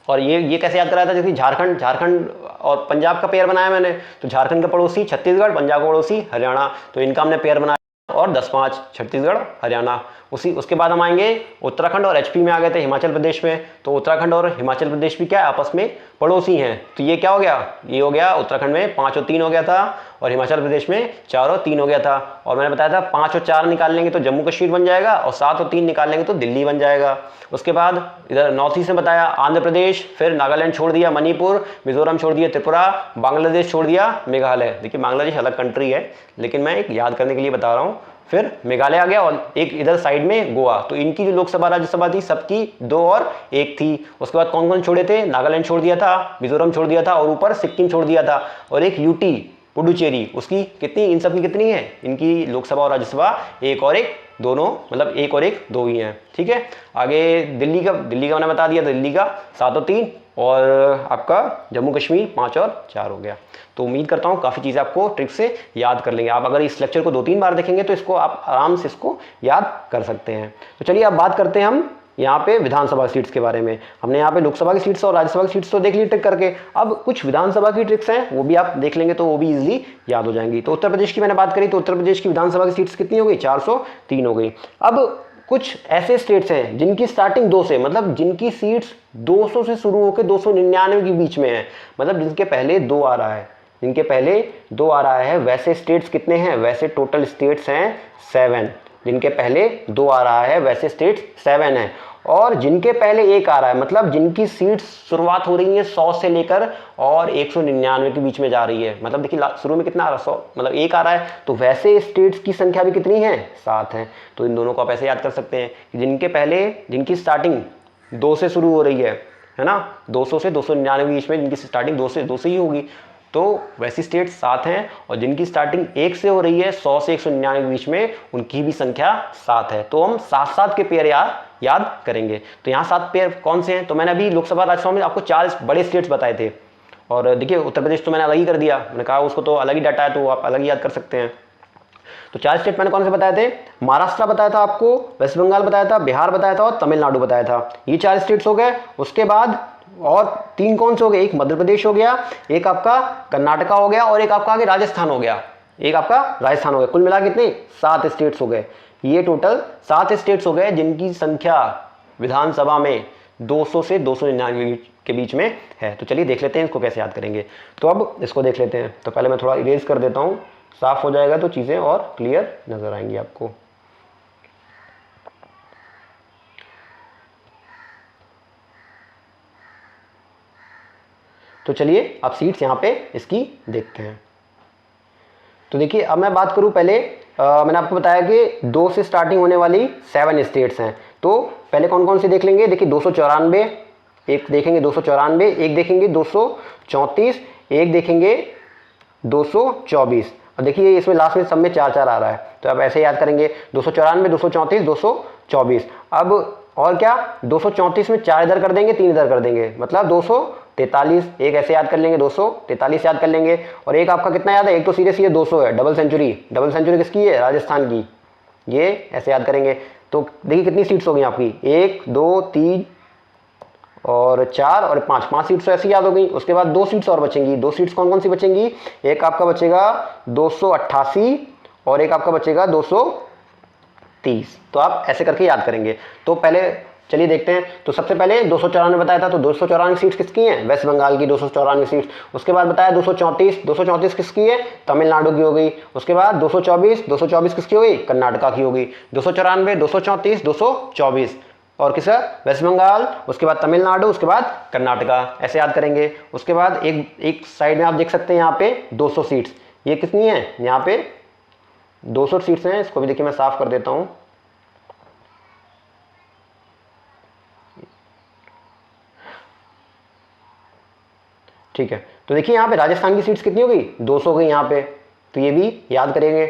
और ये कैसे याद कराया था, जैसे झारखंड और पंजाब का पेयर बनाया मैंने, तो झारखंड का पड़ोसी छत्तीसगढ़, पंजाब का पड़ोसी हरियाणा, तो इनका हमने पेयर बनाया और 10-5 छत्तीसगढ़ हरियाणा। उसके बाद हम आएंगे उत्तराखंड और एचपी में आ गए थे हिमाचल प्रदेश में, तो उत्तराखंड और हिमाचल प्रदेश भी क्या है, आपस में पड़ोसी हैं। तो ये क्या हो गया, ये हो गया उत्तराखंड में 5 और 3 हो गया था और हिमाचल प्रदेश में 4 और 3 हो गया था। और मैंने बताया था 5 और 4 निकाल लेंगे तो जम्मू कश्मीर बन जाएगा और 7 और 3 निकाल लेंगे तो दिल्ली बन जाएगा। उसके बाद इधर नॉर्थ ईस्ट में बताया आंध्र प्रदेश, फिर नागालैंड छोड़ दिया मणिपुर, मिजोरम छोड़ दिया त्रिपुरा, बांग्लादेश छोड़ दिया मेघालय। देखिए बांग्लादेश अलग कंट्री है लेकिन मैं एक याद करने के लिए बता रहा हूँ। फिर मेघालय आ गया और एक इधर साइड में गोवा। तो इनकी जो लोकसभा राज्यसभा थी सबकी 2 और 1 थी। उसके बाद कौन कौन छोड़े थे, नागालैंड छोड़ दिया था, मिजोरम छोड़ दिया था और ऊपर सिक्किम छोड़ दिया था और एक यूटी पुडुचेरी, उसकी कितनी, इन सब की कितनी है, इनकी लोकसभा और राज्यसभा 1 और 1 दोनों, मतलब 1 और 1 2 ही हैं। ठीक है, आगे दिल्ली का मैंने बता दिया, दिल्ली का 7 और 3 और आपका जम्मू कश्मीर 5 और 4 हो गया। तो उम्मीद करता हूँ काफ़ी चीज़ें आपको ट्रिक से याद कर लेंगे। आप अगर इस लेक्चर को 2-3 बार देखेंगे तो इसको आप आराम से इसको याद कर सकते हैं। तो चलिए अब बात करते हैं हम यहाँ पे विधानसभा सीट्स के बारे में। हमने यहाँ पे लोकसभा की सीट्स और राज्यसभा की सीट्स तो देख ली ट्रिक करके, अब कुछ विधानसभा की ट्रिक्स हैं वो भी आप देख लेंगे तो वो भी इजीली याद हो जाएंगी। तो उत्तर प्रदेश की मैंने बात करी, तो उत्तर प्रदेश की विधानसभा की सीट्स कितनी हो गई, 403 हो गई। अब कुछ ऐसे स्टेट्स हैं जिनकी स्टार्टिंग 2 से, मतलब जिनकी सीट्स 200 से शुरू होकर 299 के बीच में है, मतलब जिनके पहले 2 आ रहा है, जिनके पहले 2 आ रहा है, वैसे स्टेट्स कितने हैं, वैसे टोटल स्टेट्स हैं 7। जिनके पहले 2 आ रहा है वैसे स्टेट्स 7 हैं। और जिनके पहले 1 आ रहा है, मतलब जिनकी सीट्स शुरुआत हो रही है 100 से लेकर और 199 के बीच में जा रही है, मतलब देखिए शुरू में कितना आ रहा है, 100, मतलब 1 आ रहा है, तो वैसे स्टेट्स की संख्या भी कितनी है, 7 है। तो इन दोनों को आप ऐसे याद कर सकते हैं कि जिनकी स्टार्टिंग 2 से शुरू हो रही है ना, 200 से 299 के बीच में जिनकी स्टार्टिंग 2 से ही होगी, तो वैसी स्टेट 7 हैं। और जिनकी स्टार्टिंग 1 से हो रही है 100 से 199 के बीच में, उनकी भी संख्या 7 है। तो हम 7-7 के पेयर याद करेंगे। तो यहाँ 7 पेयर कौन से हैं, तो मैंने अभी लोकसभा राज्यसभा में आपको 4 बड़े स्टेट्स बताए थे। और देखिए उत्तर प्रदेश तो मैंने अलग ही कर दिया, मैंने कहा उसको तो अलग ही डाटा है तो आप अलग ही याद कर सकते हैं। तो 4 स्टेट मैंने कौन से बताए थे, महाराष्ट्र बताया था आपको, वेस्ट बंगाल बताया था, बिहार बताया था और तमिलनाडु बताया था। ये 4 स्टेट्स हो गए। उसके बाद और 3 कौन से हो गए, एक मध्य प्रदेश हो गया, एक आपका कर्नाटका हो गया और एक आपका आगे राजस्थान हो गया, कुल मिला कितने 7 स्टेट्स हो गए। ये टोटल 7 स्टेट्स हो गए जिनकी संख्या विधानसभा में 200 से 299 के बीच में है। तो चलिए देख लेते हैं इसको कैसे याद करेंगे। तो अब इसको देख लेते हैं। तो पहले मैं थोड़ा इरेज कर देता हूँ, साफ हो जाएगा तो चीज़ें और क्लियर नजर आएंगी आपको। तो चलिए अब सीट्स यहाँ पे इसकी देखते हैं। तो देखिए अब मैं बात करूँ पहले मैंने आपको बताया कि 2 से स्टार्टिंग होने वाली 7 स्टेट्स हैं। तो पहले कौन कौन से देख लेंगे। देखिए 294, एक देखेंगे 294, एक देखेंगे 234, एक देखेंगे 224। और देखिए इसमें लास्ट में सब में 4 4 आ रहा है, तो अब ऐसे याद करेंगे 294, 234, 224। अब और क्या 234 में 4 इधर कर देंगे, 3 इधर कर देंगे, मतलब 243। एक ऐसे याद कर लेंगे, 243 याद कर लेंगे। और एक आपका कितना याद है, एक तो सीरियस ये 200 है, डबल सेंचुरी। डबल सेंचुरी किसकी है, राजस्थान की, ये ऐसे याद करेंगे। तो देखिए कितनी सीट्स होगी आपकी, 1 2 3 और 4 और 5 सीट्स तो ऐसी याद हो गई। उसके बाद 2 सीट्स और बचेंगी। 2 सीट्स कौन कौन सी बचेंगी, एक आपका बचेगा 288 और एक आपका बचेगा 230। तो आप ऐसे करके याद करेंगे। तो पहले चलिए देखते हैं। तो सबसे पहले 294 बताया था, तो 294 सीट्स किसकी हैं, वेस्ट बंगाल की 294 सीट्स। उसके बाद बताया 234 किसकी है, तमिलनाडु की हो गई। उसके बाद 224 किसकी हो गई, कर्नाटका की हो गई। 294, 234, 224 और किसका, वेस्ट बंगाल, उसके बाद तमिलनाडु, उसके बाद कर्नाटका, ऐसे याद करेंगे। उसके बाद एक साइड में आप देख सकते हैं यहाँ पे 200 सीट्स, ये कितनी है, यहाँ पे 200 सीट्स हैं। इसको भी देखिए मैं साफ कर देता हूँ। ठीक है, तो देखिए यहाँ पे राजस्थान की सीट्स कितनी हो गई, 200 गई यहाँ पे, तो ये भी याद करेंगे।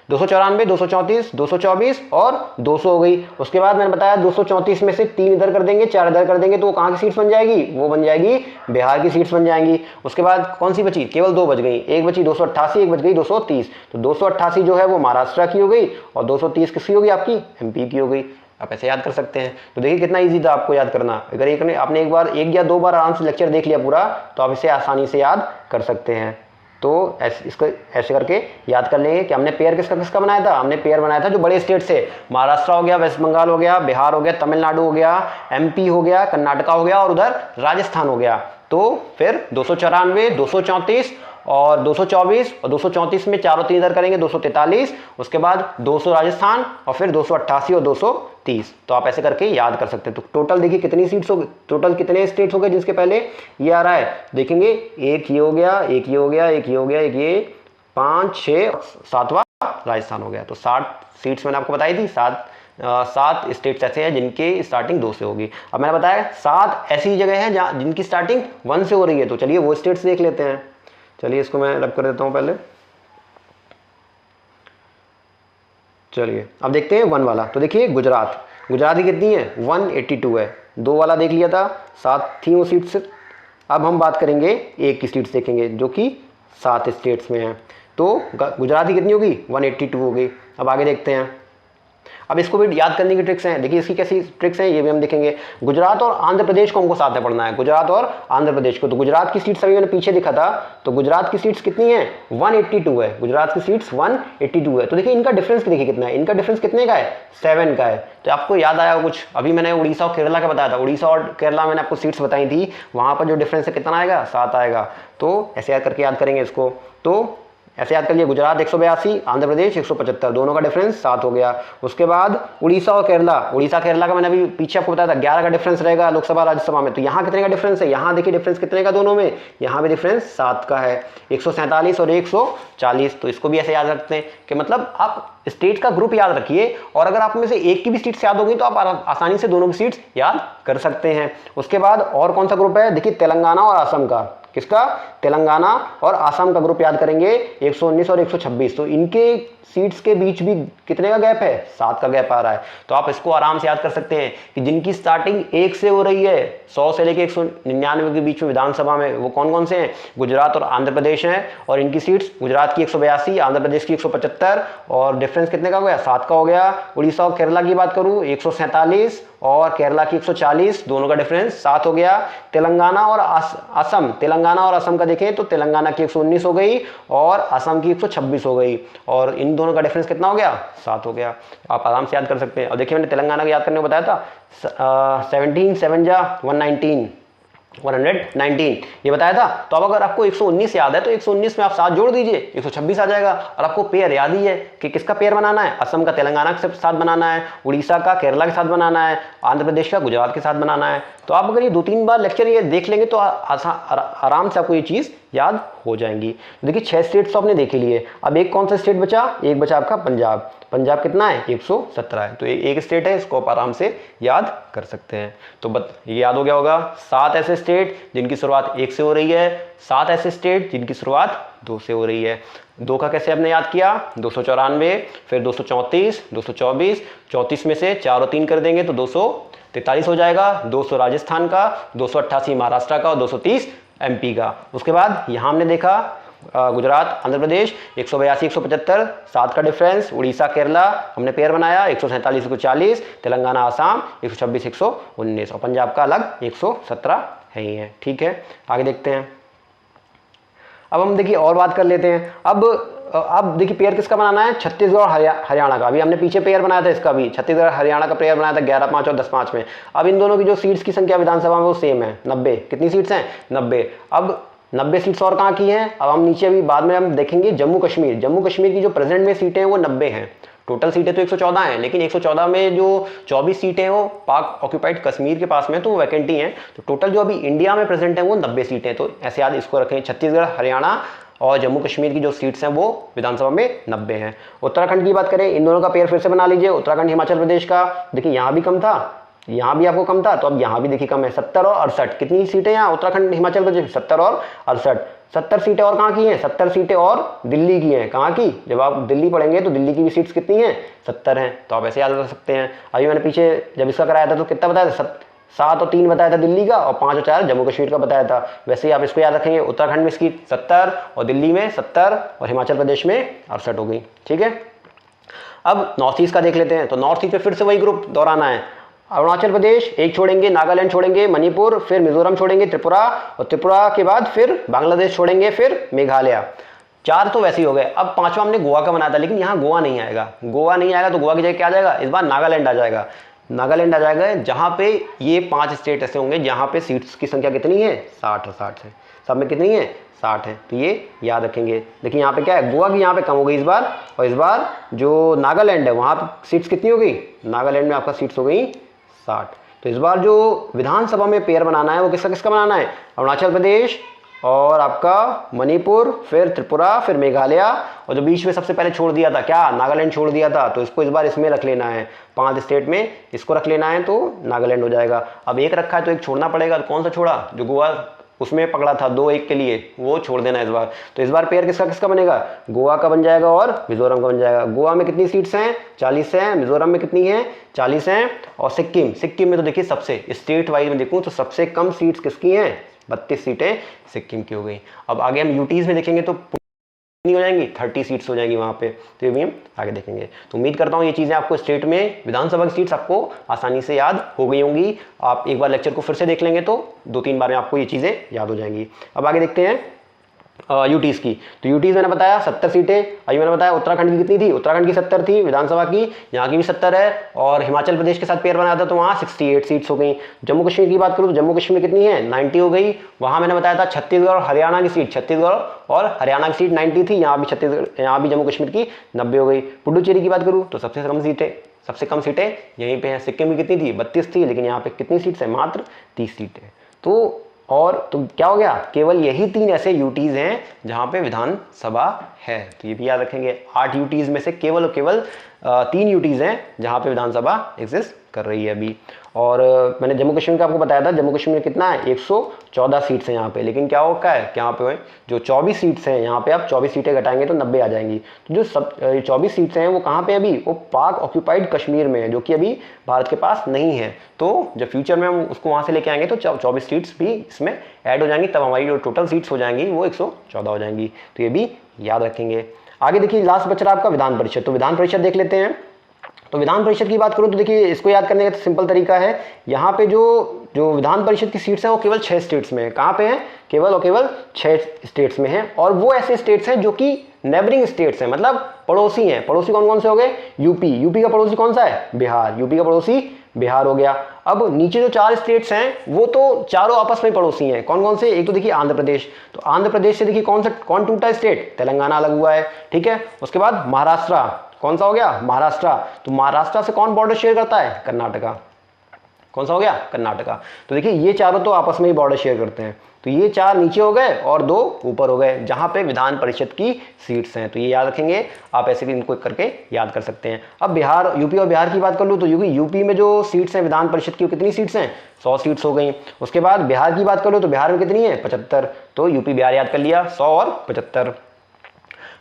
294, 234, 224 और 200 हो गई। उसके बाद मैंने बताया 234 में से 3 इधर कर देंगे, 4 इधर कर देंगे, तो वो कहाँ की सीट्स बन जाएगी, वो बन जाएगी बिहार की सीट्स बन जाएंगी। उसके बाद कौन सी बची, केवल 2 बच गई, एक बची 288, एक बच गई 230। तो 288 जो है वो महाराष्ट्र की हो गई और 230 किसकी होगी, आपकी एमपी की हो गई। आप ऐसे याद कर सकते हैं। तो देखिए कितना इजी था आपको याद करना। अगर आपने एक बार, 1 या 2 बार आराम से लेक्चर देख लिया पूरा, तो आप इसे आसानी से याद कर सकते हैं। तो इसको ऐसे करके याद कर लेंगे कि हमने पेयर किसका किसका बनाया था, हमने पेयर बनाया था जो बड़े स्टेट से, महाराष्ट्र हो गया, वेस्ट बंगाल हो गया, बिहार हो गया, तमिलनाडु हो गया, एमपी हो गया, कर्नाटका हो गया और उधर राजस्थान हो गया। तो फिर 294, 234 और 224 और 234 में चारों 3 इधर करेंगे, 243। उसके बाद 200 राजस्थान और फिर 288 और 230। तो आप ऐसे करके याद कर सकते हैं। तो टोटल देखिए कितनी सीट्स हो गई, टोटल कितने स्टेट्स हो गए जिसके पहले ये आ रहा है, देखेंगे एक ये हो गया, एक ये हो गया, एक ये हो गया, एक ये, 5 6 7वां राजस्थान हो गया। तो 60 सीट्स मैंने आपको बताई थी। 7 स्टेट्स ऐसे हैं जिनकी स्टार्टिंग 2 से होगी। अब मैंने बताया 7 ऐसी जगह है जहाँ जिनकी स्टार्टिंग 1 से हो रही है। तो चलिए वो स्टेट्स देख लेते हैं। चलिए इसको मैं रब कर देता हूं पहले। चलिए अब देखते हैं 1 वाला। तो देखिए गुजरात की कितनी है, 182 है। 2 वाला देख लिया था, 7 थी वो सीट्स। अब हम बात करेंगे 1 की सीट्स देखेंगे जो कि 7 स्टेट्स में है। तो गुजरात की कितनी होगी, 182 हो गई। अब आगे देखते हैं। अब इसको भी याद करने की ट्रिक्स हैं। देखिए इसकी कैसी ट्रिक्स हैं ये भी हम देखेंगे। गुजरात और आंध्र प्रदेश को हमको साथ में पढ़ना है, गुजरात और आंध्र प्रदेश को। तो गुजरात की सीट्स अभी मैंने पीछे दिखा था, तो गुजरात की सीट्स कितनी है, 182 है। गुजरात की सीट्स 182 है। तो देखिए इनका डिफरेंस देखिए कितना है, इनका डिफरेंस कितने का है, 7 का है। तो आपको याद आया कुछ, अभी मैंने उड़ीसा और केरला का बताया था, उड़ीसा और केरला मैंने आपको सीट्स बताई थी, वहां पर जो डिफरेंस है कितना आएगा, 7 आएगा। तो ऐसे याद करके याद करेंगे इसको। तो ऐसे याद कर लिए, गुजरात 182, आंध्र प्रदेश 175, दोनों का डिफरेंस 7 हो गया। उसके बाद उड़ीसा और केरला, उड़ीसा केरला का मैंने अभी पीछे आपको बताया था 11 का डिफरेंस रहेगा लोकसभा राज्यसभा में। तो यहाँ कितने का डिफरेंस है, यहाँ देखिए डिफरेंस कितने का दोनों में, यहाँ भी डिफरेंस 7 का है, 147 और 140। तो इसको भी ऐसे याद रखते हैं कि मतलब आप स्टेट का ग्रुप याद रखिए, और अगर आप में से एक की भी सीट्स याद होगी तो आप आसानी से दोनों की सीट्स याद कर सकते हैं। उसके बाद और कौन सा ग्रुप है, देखिए तेलंगाना और असम का, किसका, तेलंगाना और आसाम का ग्रुप याद करेंगे, 119 और 126। तो इनके सीट्स के बीच भी कितने का गैप है, 7 का गैप आ रहा है। तो आप इसको आराम से याद कर सकते हैं कि जिनकी स्टार्टिंग 1 से हो रही है, 100 से लेकर 199 के बीच में विधानसभा में, वो कौन कौन से हैं, गुजरात और आंध्र प्रदेश हैं। और इनकी सीट्स, गुजरात की 182, आंध्र प्रदेश की 175 और डिफरेंस कितने का हो गया, 7 का हो गया। उड़ीसा और केरला की बात करूं 147 और केरला की 140, दोनों का डिफरेंस 7 हो गया। तेलंगाना और असम, तेलंगाना और असम का देखें तो तेलंगाना की 119 हो गई और असम की 126 हो गई, और इन दोनों का डिफरेंस कितना हो गया, 7 हो गया। आप आराम से याद कर सकते हैं। और देखिए मैंने तेलंगाना का याद करने को बताया था, 17 7 जा 119, 119 ये बताया था। तो अब अगर आपको 119 याद है तो 119 में आप 7 जोड़ दीजिए, 126 आ जाएगा। और आपको पेयर याद ही है कि किसका पेयर बनाना है, असम का तेलंगाना के साथ बनाना है, उड़ीसा का केरला के साथ बनाना है, आंध्र प्रदेश का गुजरात के साथ बनाना है। तो आप अगर ये 2-3 बार लेक्चर ये देख लेंगे तो आराम से आपको ये चीज़ याद हो जाएंगी। तो देखिए 6 स्टेट्स तो आपने देख ही लिए। अब एक कौन सा स्टेट बचा, एक बचा आपका पंजाब। पंजाब कितना है, 117 है। तो एक स्टेट है, इसको आप आराम से याद कर सकते हैं। तो ये याद हो गया होगा। 7 ऐसे स्टेट जिनकी शुरुआत 1 से हो रही है, 7 ऐसे स्टेट जिनकी शुरुआत 2 से हो रही है। 2 का कैसे आपने याद किया, 294, फिर 234, 224, 34 में से 4 और 3 कर देंगे तो 243 हो जाएगा। 200 राजस्थान का, 288 महाराष्ट्र का और 230 एमपी का। उसके बाद यहाँ हमने देखा गुजरात आंध्र प्रदेश 182 175, 7 का डिफरेंस। उड़ीसा केरला हमने पेयर बनाया 147 140, तेलंगाना आसाम 126 119 और पंजाब का अलग 117 है ही है। ठीक है, आगे देखते हैं। अब हम देखिए और बात कर लेते हैं। अब देखिए पेयर किसका बनाना है, छत्तीसगढ़ और हरियाणा का। अभी हमने पीछे पेयर बनाया था, इसका भी छत्तीसगढ़ हरियाणा का पेयर बनाया था 11-5 और 10-5 में। अब इन दोनों की जो सीट्स की संख्या विधानसभा में वो सेम है, 90। कितनी सीट्स हैं, 90। अब 90 सीट्स और कहाँ की हैं, अब हम नीचे अभी बाद में हम देखेंगे जम्मू कश्मीर की जो प्रेजेंट में सीटें हैं वो 90 हैं। टोटल सीटें तो 114 हैं, लेकिन 114 में जो 24 सीटें हैं वो पाक ऑक्यूपाइड कश्मीर के पास में, तो वो वैकेंटी हैं। तो टोटल जो अभी इंडिया में प्रेजेंट है वो 90 सीटें। तो ऐसे याद इसको रखें, छत्तीसगढ़ हरियाणा और जम्मू कश्मीर की जो सीट्स हैं वो विधानसभा में 90 हैं। उत्तराखंड की बात करें, इन दोनों का पेयर फिर से बना लीजिए। उत्तराखंड हिमाचल प्रदेश का, देखिए यहाँ भी कम था, यहाँ भी आपको कम था, तो अब यहाँ भी देखिए कम है, 70 और 68। कितनी सीटें यहाँ उत्तराखंड हिमाचल प्रदेश, 70 और 68। 70 सीटें और कहाँ की हैं, 70 सीटें और दिल्ली की हैं। कहाँ की, जब आप दिल्ली पढ़ेंगे तो दिल्ली की भी सीट्स कितनी हैं, 70 हैं। तो आप ऐसे याद कर सकते हैं। अभी मैंने पीछे जब इसका कराया था तो कितना बताया था, 7 और 3 बताया था दिल्ली का, और 5 और 4 जम्मू कश्मीर का बताया था। वैसे ही आप इसको याद रखेंगे, उत्तराखंड में इसकी 70 और दिल्ली में 70 और हिमाचल प्रदेश में 68 हो गई। ठीक है, अब नॉर्थ ईस्ट का देख लेते हैं। तो नॉर्थ ईस्ट में फिर से वही ग्रुप दोहराना है। अरुणाचल प्रदेश एक छोड़ेंगे, नागालैंड छोड़ेंगे, मणिपुर, फिर मिजोरम छोड़ेंगे, त्रिपुरा, और त्रिपुरा के बाद फिर बांग्लादेश छोड़ेंगे, फिर मेघालय। 4 तो वैसे ही हो गए। अब 5वां हमने गोवा का बनाया था, लेकिन यहाँ गोवा नहीं आएगा। गोवा नहीं आएगा तो गोवा की जगह क्या आ जाएगा, इस बार नागालैंड आ जाएगा। नागालैंड आ जाएगा, जहाँ पे ये 5 स्टेट ऐसे होंगे जहाँ पे सीट्स की संख्या कितनी है, 60 और 60 है। सब में कितनी है, 60 है। तो ये याद रखेंगे। देखिए यहाँ पे क्या है, गोवा की यहाँ पे कम हो गई इस बार, और इस बार जो नागालैंड है वहाँ पे सीट्स कितनी हो गई, नागालैंड में आपका सीट्स हो गई 60। तो इस बार जो विधानसभा में पेयर बनाना है वो किसका किसका बनाना है, अरुणाचल प्रदेश और आपका मणिपुर, फिर त्रिपुरा, फिर मेघालय, और जो बीच में सबसे पहले छोड़ दिया था क्या, नागालैंड छोड़ दिया था, तो इसको इस बार इसमें रख लेना है। 5 स्टेट में इसको रख लेना है तो नागालैंड हो जाएगा। अब एक रखा है तो एक छोड़ना पड़ेगा। तो कौन सा छोड़ा, जो गोवा उसमें पकड़ा था 2-1 के लिए, वो छोड़ देना इस बार। तो इस बार पेयर किसका किसका बनेगा, गोवा का बन जाएगा और मिजोरम का बन जाएगा। गोवा में कितनी सीट्स हैं, 40 हैं। मिजोरम में कितनी हैं, 40 हैं। और सिक्किम में तो देखिए सबसे स्टेट वाइज में देखूँ तो सबसे कम सीट्स किसकी हैं, 32 सीटें सिक्किम की हो गई। अब आगे हम यूटीज में देखेंगे तो कितनी हो जाएंगी, 30 सीट्स हो जाएंगी वहाँ पे। तो ये भी हम आगे देखेंगे। तो उम्मीद करता हूँ ये चीज़ें आपको स्टेट में विधानसभा की सीट्स आपको आसानी से याद हो गई होंगी। आप एक बार लेक्चर को फिर से देख लेंगे तो 2-3 बार में आपको ये चीज़ें याद हो जाएंगी। अब आगे देखते हैं यूटीज की। तो यूटीज मैंने बताया 70 सीटें। अभी मैंने बताया उत्तराखंड की कितनी थी, उत्तराखंड की 70 थी विधानसभा की, यहाँ की भी 70 है। और हिमाचल प्रदेश के साथ पेयर बनाया था तो वहाँ 68 सीट्स हो गई। जम्मू कश्मीर की बात करूँ तो जम्मू कश्मीर कितनी है, 90 हो गई। वहाँ मैंने बताया था छत्तीसगढ़ और हरियाणा की सीट, छत्तीसगढ़ और हरियाणा की सीट 90 थी, यहाँ भी छत्तीसगढ़, यहाँ भी जम्मू कश्मीर की 90 हो गई। पुडुचेरी की बात करूँ तो सबसे कम सीटें यहीं पे हैं। सिक्किम की कितनी थी, 32 थी, लेकिन यहाँ पे कितनी सीट्स है, मात्र 30 सीटें। तो क्या हो गया, केवल यही 3 ऐसे यूटीज हैं जहां पे विधानसभा है। तो ये भी याद रखेंगे, 8 यूटीज में से केवल 3 यूटीज हैं जहां पे विधानसभा एग्जिस्ट कर रही है अभी। और मैंने जम्मू कश्मीर का आपको बताया था, जम्मू कश्मीर में कितना है, 114 सीट्स हैं यहाँ पे। लेकिन क्या होगा है, यहाँ पे जो 24 सीट्स हैं यहाँ पे आप 24 सीटें घटाएंगे तो 90 आ जाएंगी। तो जो 24 सीट्स हैं वो कहाँ पे अभी, वो पाक ऑक्यूपाइड कश्मीर में है, जो कि अभी भारत के पास नहीं है। तो जब फ्यूचर में हम उसको वहाँ से लेके आएंगे तो 24 सीट्स भी इसमें ऐड हो जाएंगी, तब हमारी जो टोटल सीट्स हो जाएंगी वो 114 हो जाएंगी। तो ये भी याद रखेंगे। आगे देखिए लास्ट बच रहा आपका विधान परिषद। तो विधान परिषद देख लेते हैं। तो विधान परिषद की बात करूँ तो देखिए इसको याद करने का सिंपल तरीका है, यहाँ पे जो विधान परिषद की सीट्स हैं वो केवल 6 स्टेट्स में है। कहाँ पे हैं? केवल और केवल 6 स्टेट्स में हैं, और वो ऐसे स्टेट्स हैं जो कि नेबरिंग स्टेट्स हैं, मतलब पड़ोसी हैं। पड़ोसी कौन कौन से हो गए? यूपी का पड़ोसी कौन सा है? बिहार। यूपी का पड़ोसी बिहार हो गया। अब नीचे जो 4 स्टेट्स हैं वो तो चारों आपस में पड़ोसी हैं। कौन कौन से? एक तो देखिए आंध्र प्रदेश, तो आंध्र प्रदेश से देखिए कौन टूटा स्टेट? तेलंगाना अलग हुआ है, ठीक है। उसके बाद महाराष्ट्र, कौन सा हो गया? महाराष्ट्र। तो महाराष्ट्र से कौन बॉर्डर शेयर करता है? कर्नाटका। कौन सा हो गया? कर्नाटका। तो देखिए ये चारों तो आपस में ही बॉर्डर शेयर करते हैं। तो ये 4 नीचे हो गए और 2 ऊपर हो गए, जहां पे विधान परिषद की सीट्स हैं। तो ये याद रखेंगे आप, ऐसे भी इनको करके याद कर सकते हैं। अब बिहार, यूपी और बिहार की बात कर लूँ तो यूपी में जो सीट्स हैं विधान परिषद की, वो कितनी सीट्स हैं? 100 सीट्स हो गई। उसके बाद बिहार की बात कर लो तो बिहार में कितनी है? 75। तो यूपी बिहार याद कर लिया, 100 और 75।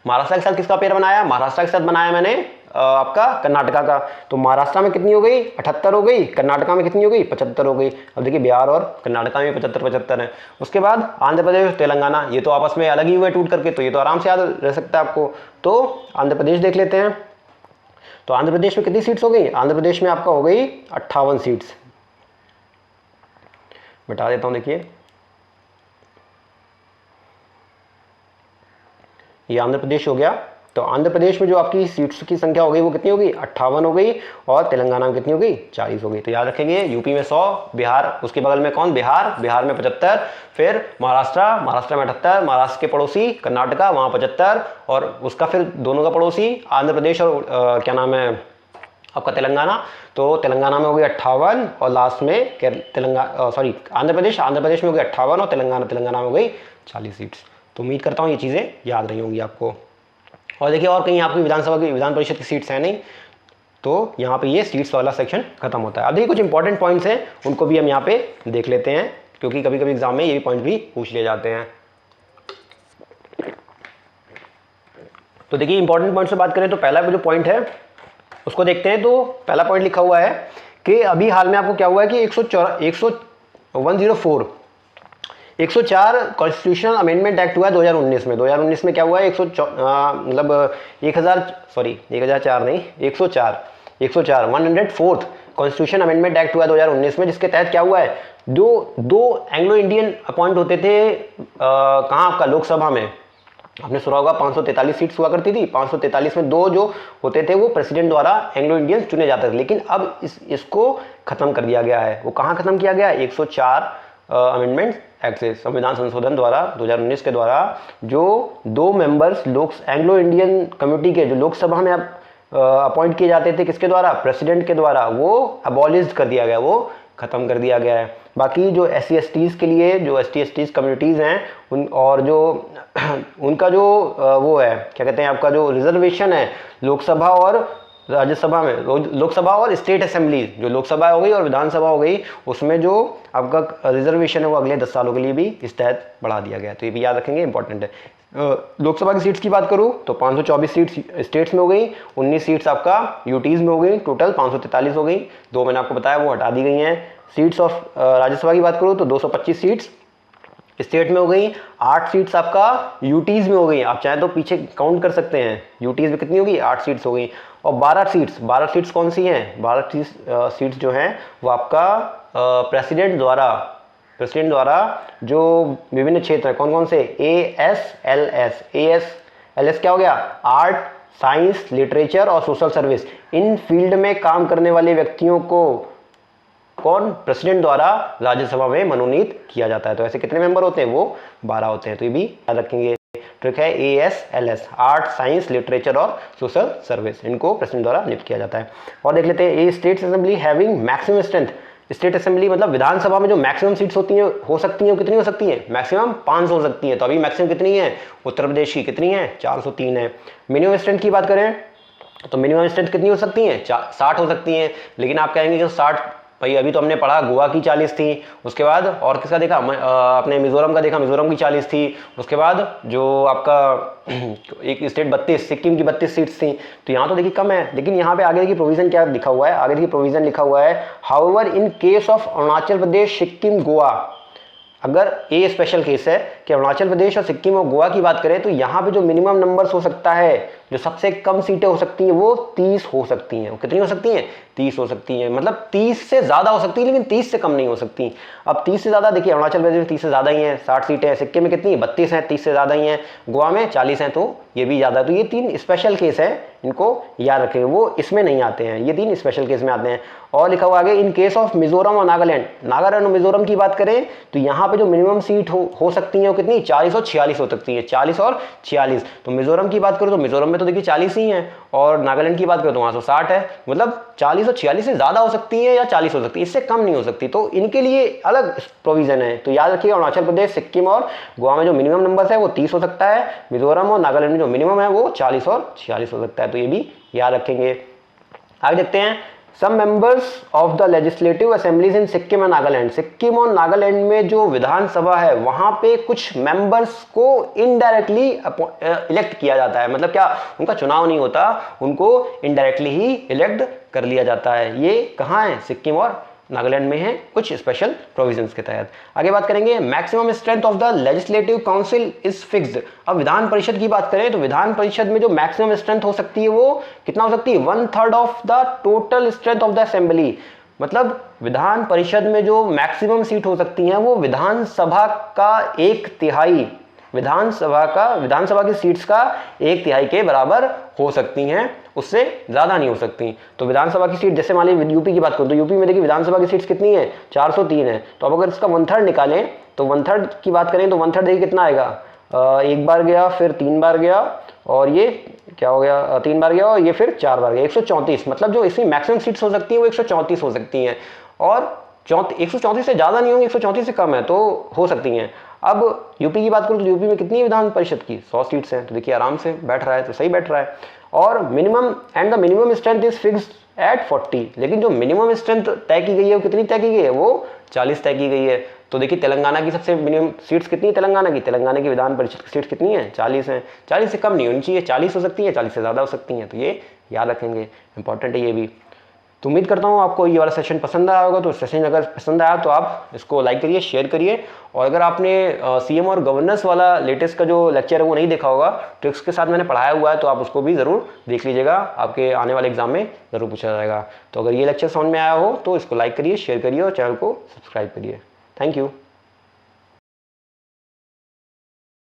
महाराष्ट्र के साथ किसका पेयर बनाया? महाराष्ट्र के साथ बनाया मैंने आपका कर्नाटका का। तो महाराष्ट्र में कितनी हो गई? 78 हो गई। कर्नाटका में कितनी हो गई? 75 हो गई। अब देखिए बिहार और कर्नाटका में 75 है। उसके बाद आंध्र प्रदेश, तेलंगाना, ये तो आपस में अलग ही हुए टूट करके, तो ये तो आराम से याद रह सकता है आपको। तो आंध्र प्रदेश देख लेते हैं। तो आंध्र प्रदेश में कितनी सीट्स हो गई? आंध्र प्रदेश में आपका हो गई 58 सीट्स। बता देता हूं, देखिए ये आंध्र प्रदेश हो गया। तो आंध्र प्रदेश में जो आपकी सीट्स की संख्या हो गई वो कितनी हो गई? 58 हो गई। और तेलंगाना में कितनी हो गई? 40 हो गई। तो याद रखेंगे यूपी में 100, बिहार उसके बगल में कौन? बिहार में 75, फिर महाराष्ट्र में 78, महाराष्ट्र के पड़ोसी कर्नाटका वहाँ 75, और उसका फिर दोनों का पड़ोसी आंध्र प्रदेश और क्या नाम है आपका? तेलंगाना। तो तेलंगाना में हो गई 58 और लास्ट में आंध्र प्रदेश में हो गई 58 और तेलंगाना में हो गई 40 सीट्स। तो उम्मीद करता हूँ ये चीज़ें याद रही होंगी आपको। और देखिए और कहीं आपकी विधान परिषद की सीट्स हैं नहीं, तो यहाँ पे ये सीट्स वाला सेक्शन खत्म होता है। अब देखिए कुछ इंपॉर्टेंट पॉइंट्स हैं, उनको भी हम यहाँ पे देख लेते हैं, क्योंकि कभी कभी एग्जाम में ये भी पॉइंट भी पूछ लिए जाते हैं। तो देखिए इंपॉर्टेंट पॉइंट से बात करें तो पहला जो पॉइंट है उसको देखते हैं। तो पहला पॉइंट लिखा हुआ है कि अभी हाल में आपको क्या हुआ है कि 104 कॉन्स्टिट्यूशनल अमेंडमेंट एक्ट हुआ है 2019 में। 2019 में क्या हुआ है? 104 कॉन्स्टिट्यूशन अमेंडमेंट एक्ट हुआ है 2019 में, जिसके तहत क्या हुआ है? दो एंग्लो इंडियन अपॉइंट होते थे कहाँ आपका? लोकसभा में। आपने सुना होगा 543 सीट्स हुआ करती थी। 543 में 2 जो होते थे वो प्रेसिडेंट द्वारा एंग्लो इंडियंस चुने जाते थे, लेकिन अब इसको खत्म कर दिया गया है। वो कहाँ खत्म किया गया? 104 अमेंडमेंट एक्ट से, संविधान संशोधन द्वारा 2019 के द्वारा जो 2 मेंबर्स एंग्लो इंडियन कम्युनिटी के जो लोकसभा में अपॉइंट किए जाते थे, किसके द्वारा? प्रेसिडेंट के द्वारा, वो अबॉलिश कर दिया गया, वो खत्म कर दिया गया है। बाकी जो SC/STs के लिए, जो ST/STs कम्युनिटीज़ हैं और जो उनका जो वो है क्या कहते हैं आपका, जो रिजर्वेशन है लोकसभा और राज्यसभा में, लोकसभा और स्टेट असेंबली, जो लोकसभा हो गई और विधानसभा हो गई, उसमें जो आपका रिजर्वेशन है वो अगले 10 सालों के लिए भी इस तहत बढ़ा दिया गया है। तो ये भी याद रखेंगे, इंपॉर्टेंट है। लोकसभा की सीट्स की बात करूं तो 524 सीट्स स्टेट्स में हो गई, 19 सीट्स आपका यूटीज में हो गई, टोटल 543 हो गई। 2 मैंने आपको बताया वो हटा दी गई हैं। सीट्स ऑफ राज्यसभा की बात करूं तो 225 सीट्स स्टेट में हो गई, 8 सीट्स आपका यूटीज में हो गई। आप चाहे तो पीछे काउंट कर सकते हैं, यूटीज में कितनी होगी? 8 सीट्स हो गई। और 12 सीट्स कौन सी हैं? 12 सीट्स जो हैं वो आपका प्रेसिडेंट द्वारा जो विभिन्न क्षेत्र हैं, कौन कौन से? ASLS क्या हो गया? आर्ट, साइंस, लिटरेचर और सोशल सर्विस। इन फील्ड में काम करने वाले व्यक्तियों को कौन? प्रेसिडेंट द्वारा राज्यसभा में मनोनीत किया जाता है। तो ऐसे कितने मेंबर होते हैं? वो 12 होते हैं। तो ये भी याद रखेंगे। ट्रिक है ASLS, आर्ट, साइंस, लिटरेचर और सोशल सर्विस, इनको प्रेसिडेंट द्वारा नियुक्त किया जाता है। और देख लेते हैं a state assembly having maximum strength. State assembly मतलब विधानसभा में जो मैक्सिमम सीट्स हो सकती हैं वो कितनी हो सकती हैं? मैक्सिमम 500 हो सकती है। तो अभी मैक्सिमम कितनी है? उत्तर प्रदेश की कितनी है? 403 है। मिनिमम स्ट्रेंथ की बात करें तो मिनिमम स्ट्रेंथ कितनी हो सकती है? 60 हो सकती है। लेकिन आप कहेंगे कि 60 भाई अभी तो हमने पढ़ा गोवा की 40 थी, उसके बाद और किसका देखा? अपने मिजोरम का देखा, मिजोरम की 40 थी। उसके बाद जो आपका एक स्टेट 32, सिक्किम की 32 सीट्स थी। तो यहाँ तो देखिए कम है, लेकिन यहाँ पे आगे की प्रोविजन क्या लिखा हुआ है? आगे की प्रोविजन लिखा हुआ है, however in case of Arunachal Pradesh, Sikkim, Goa अगर ये स्पेशल केस है कि अरुणाचल प्रदेश और सिक्किम और गोवा की बात करें तो यहाँ पे जो मिनिमम नंबर्स हो सकता है, जो सबसे कम सीटें हो सकती हैं वो 30 हो सकती हैं। वो कितनी हो सकती हैं? 30 हो सकती हैं। मतलब 30 से ज़्यादा हो सकती है लेकिन 30 से कम नहीं हो सकती। अब 30 से ज़्यादा देखिए, अरुणाचल प्रदेश में 30 से ज़्यादा ही है, 60 सीटें हैं। सिक्किम में कितनी? 32 हैं, 30 से ज़्यादा ही हैं। गोवा में 40 हैं, तो ये भी ज़्यादा है। तो ये 3 स्पेशल केस हैं, इनको याद रखेंगे, वो इसमें नहीं आते हैं, ये 3 स्पेशल केस में आते हैं। और लिखा हुआ आगे, इन केस ऑफ मिजोरम और नागालैंड, नागालैंड और मिजोरम की बात करें तो यहाँ पे जो मिनिमम सीट हो सकती है वो कितनी? 40 और 46 हो सकती है, 40 और 46। तो मिजोरम की बात करो तो मिजोरम में तो देखिए 40 ही है, और नागालैंड की बात करो तो वहाँ 160 है। मतलब 40 और 46 से ज़्यादा हो सकती है या 40 हो सकती है, इससे कम नहीं हो सकती। तो इनके लिए अलग प्रोविजन है। तो याद रखिए, अरुणाचल प्रदेश, सिक्किम और गोवा में जो मिनिमम नंबर है वो 30 हो सकता है। मिजोरम और नागालैंड में जो मिनिमम है वो 40 और 46 हो सकता है। तो ये भी याद रखेंगे। आगे देखते हैं, some members of the legislative assemblies in Sikkim and Nagaland. Sikkim और नागालैंड में जो विधानसभा है वहां पे कुछ मेंबर्स को इनडायरेक्टली इलेक्ट किया जाता है। मतलब क्या, उनका चुनाव नहीं होता, उनको इनडायरेक्टली ही इलेक्ट कर लिया जाता है। ये कहाँ है? सिक्किम और नागालैंड में है, कुछ स्पेशल प्रोविजंस के तहत। आगे बात करेंगे, maximum strength of the legislative council is fixed. अब विधान परिषद की बात करें तो विधान परिषद में जो मैक्सिमम स्ट्रेंथ हो सकती है वो कितना हो सकती है? 1/3 of the total strength of the assembly. मतलब विधान परिषद में जो मैक्सिमम सीट हो सकती हैं वो विधानसभा का 1/3, विधानसभा की सीट्स का 1/3 के बराबर हो सकती हैं, उससे ज़्यादा नहीं हो सकती। तो विधानसभा की सीट, जैसे मान लीजिए यूपी की बात करूँ तो यूपी में देखिए विधानसभा की सीट्स कितनी है? 403 है। तो अब अगर इसका 1/3 निकालें तो 1/3 की बात करें तो 1/3 देखिए कितना आएगा? 1 बार गया, फिर 3 बार गया, और ये क्या हो गया? 3 बार गया और ये फिर 4 बार गया, 134। मतलब जो इसमें मैक्सिमम सीट्स हो सकती है वो 134 हो सकती हैं, और 134 से ज़्यादा नहीं होंगी, 134 से कम है तो हो सकती हैं। अब यूपी की बात करूँ तो यूपी में कितनी है विधान परिषद की? 100 सीट्स हैं। तो देखिए आराम से बैठ रहा है, तो सही बैठ रहा है। और minimum and the minimum strength is fixed at 40। लेकिन जो मिनिमम स्ट्रेंथ तय की गई है वो कितनी तय की गई है? वो 40 तय की गई है। तो देखिए तेलंगाना की सबसे मिनिमम सीट्स कितनी है? तेलंगाना की विधान परिषद की सीट्स कितनी है? 40 हैं। 40 से कम नहीं होनी चाहिए, 40 हो सकती है, 40 से ज़्यादा हो सकती हैं। तो ये याद रखेंगे, इंपॉर्टेंट है ये भी। तो उम्मीद करता हूँ आपको ये वाला सेशन पसंद आया होगा। तो सेशन अगर पसंद आया तो आप इसको लाइक करिए, शेयर करिए। और अगर आपने सीएम और गवर्नेंस वाला लेटेस्ट का जो लेक्चर है वो नहीं देखा होगा, ट्रिक्स के साथ मैंने पढ़ाया हुआ है, तो आप उसको भी ज़रूर देख लीजिएगा, आपके आने वाले एग्जाम में ज़रूर पूछा जाएगा। तो अगर ये लेक्चर समझ में आया हो तो इसको लाइक करिए, शेयर करिए और चैनल को सब्सक्राइब करिए। Thank you.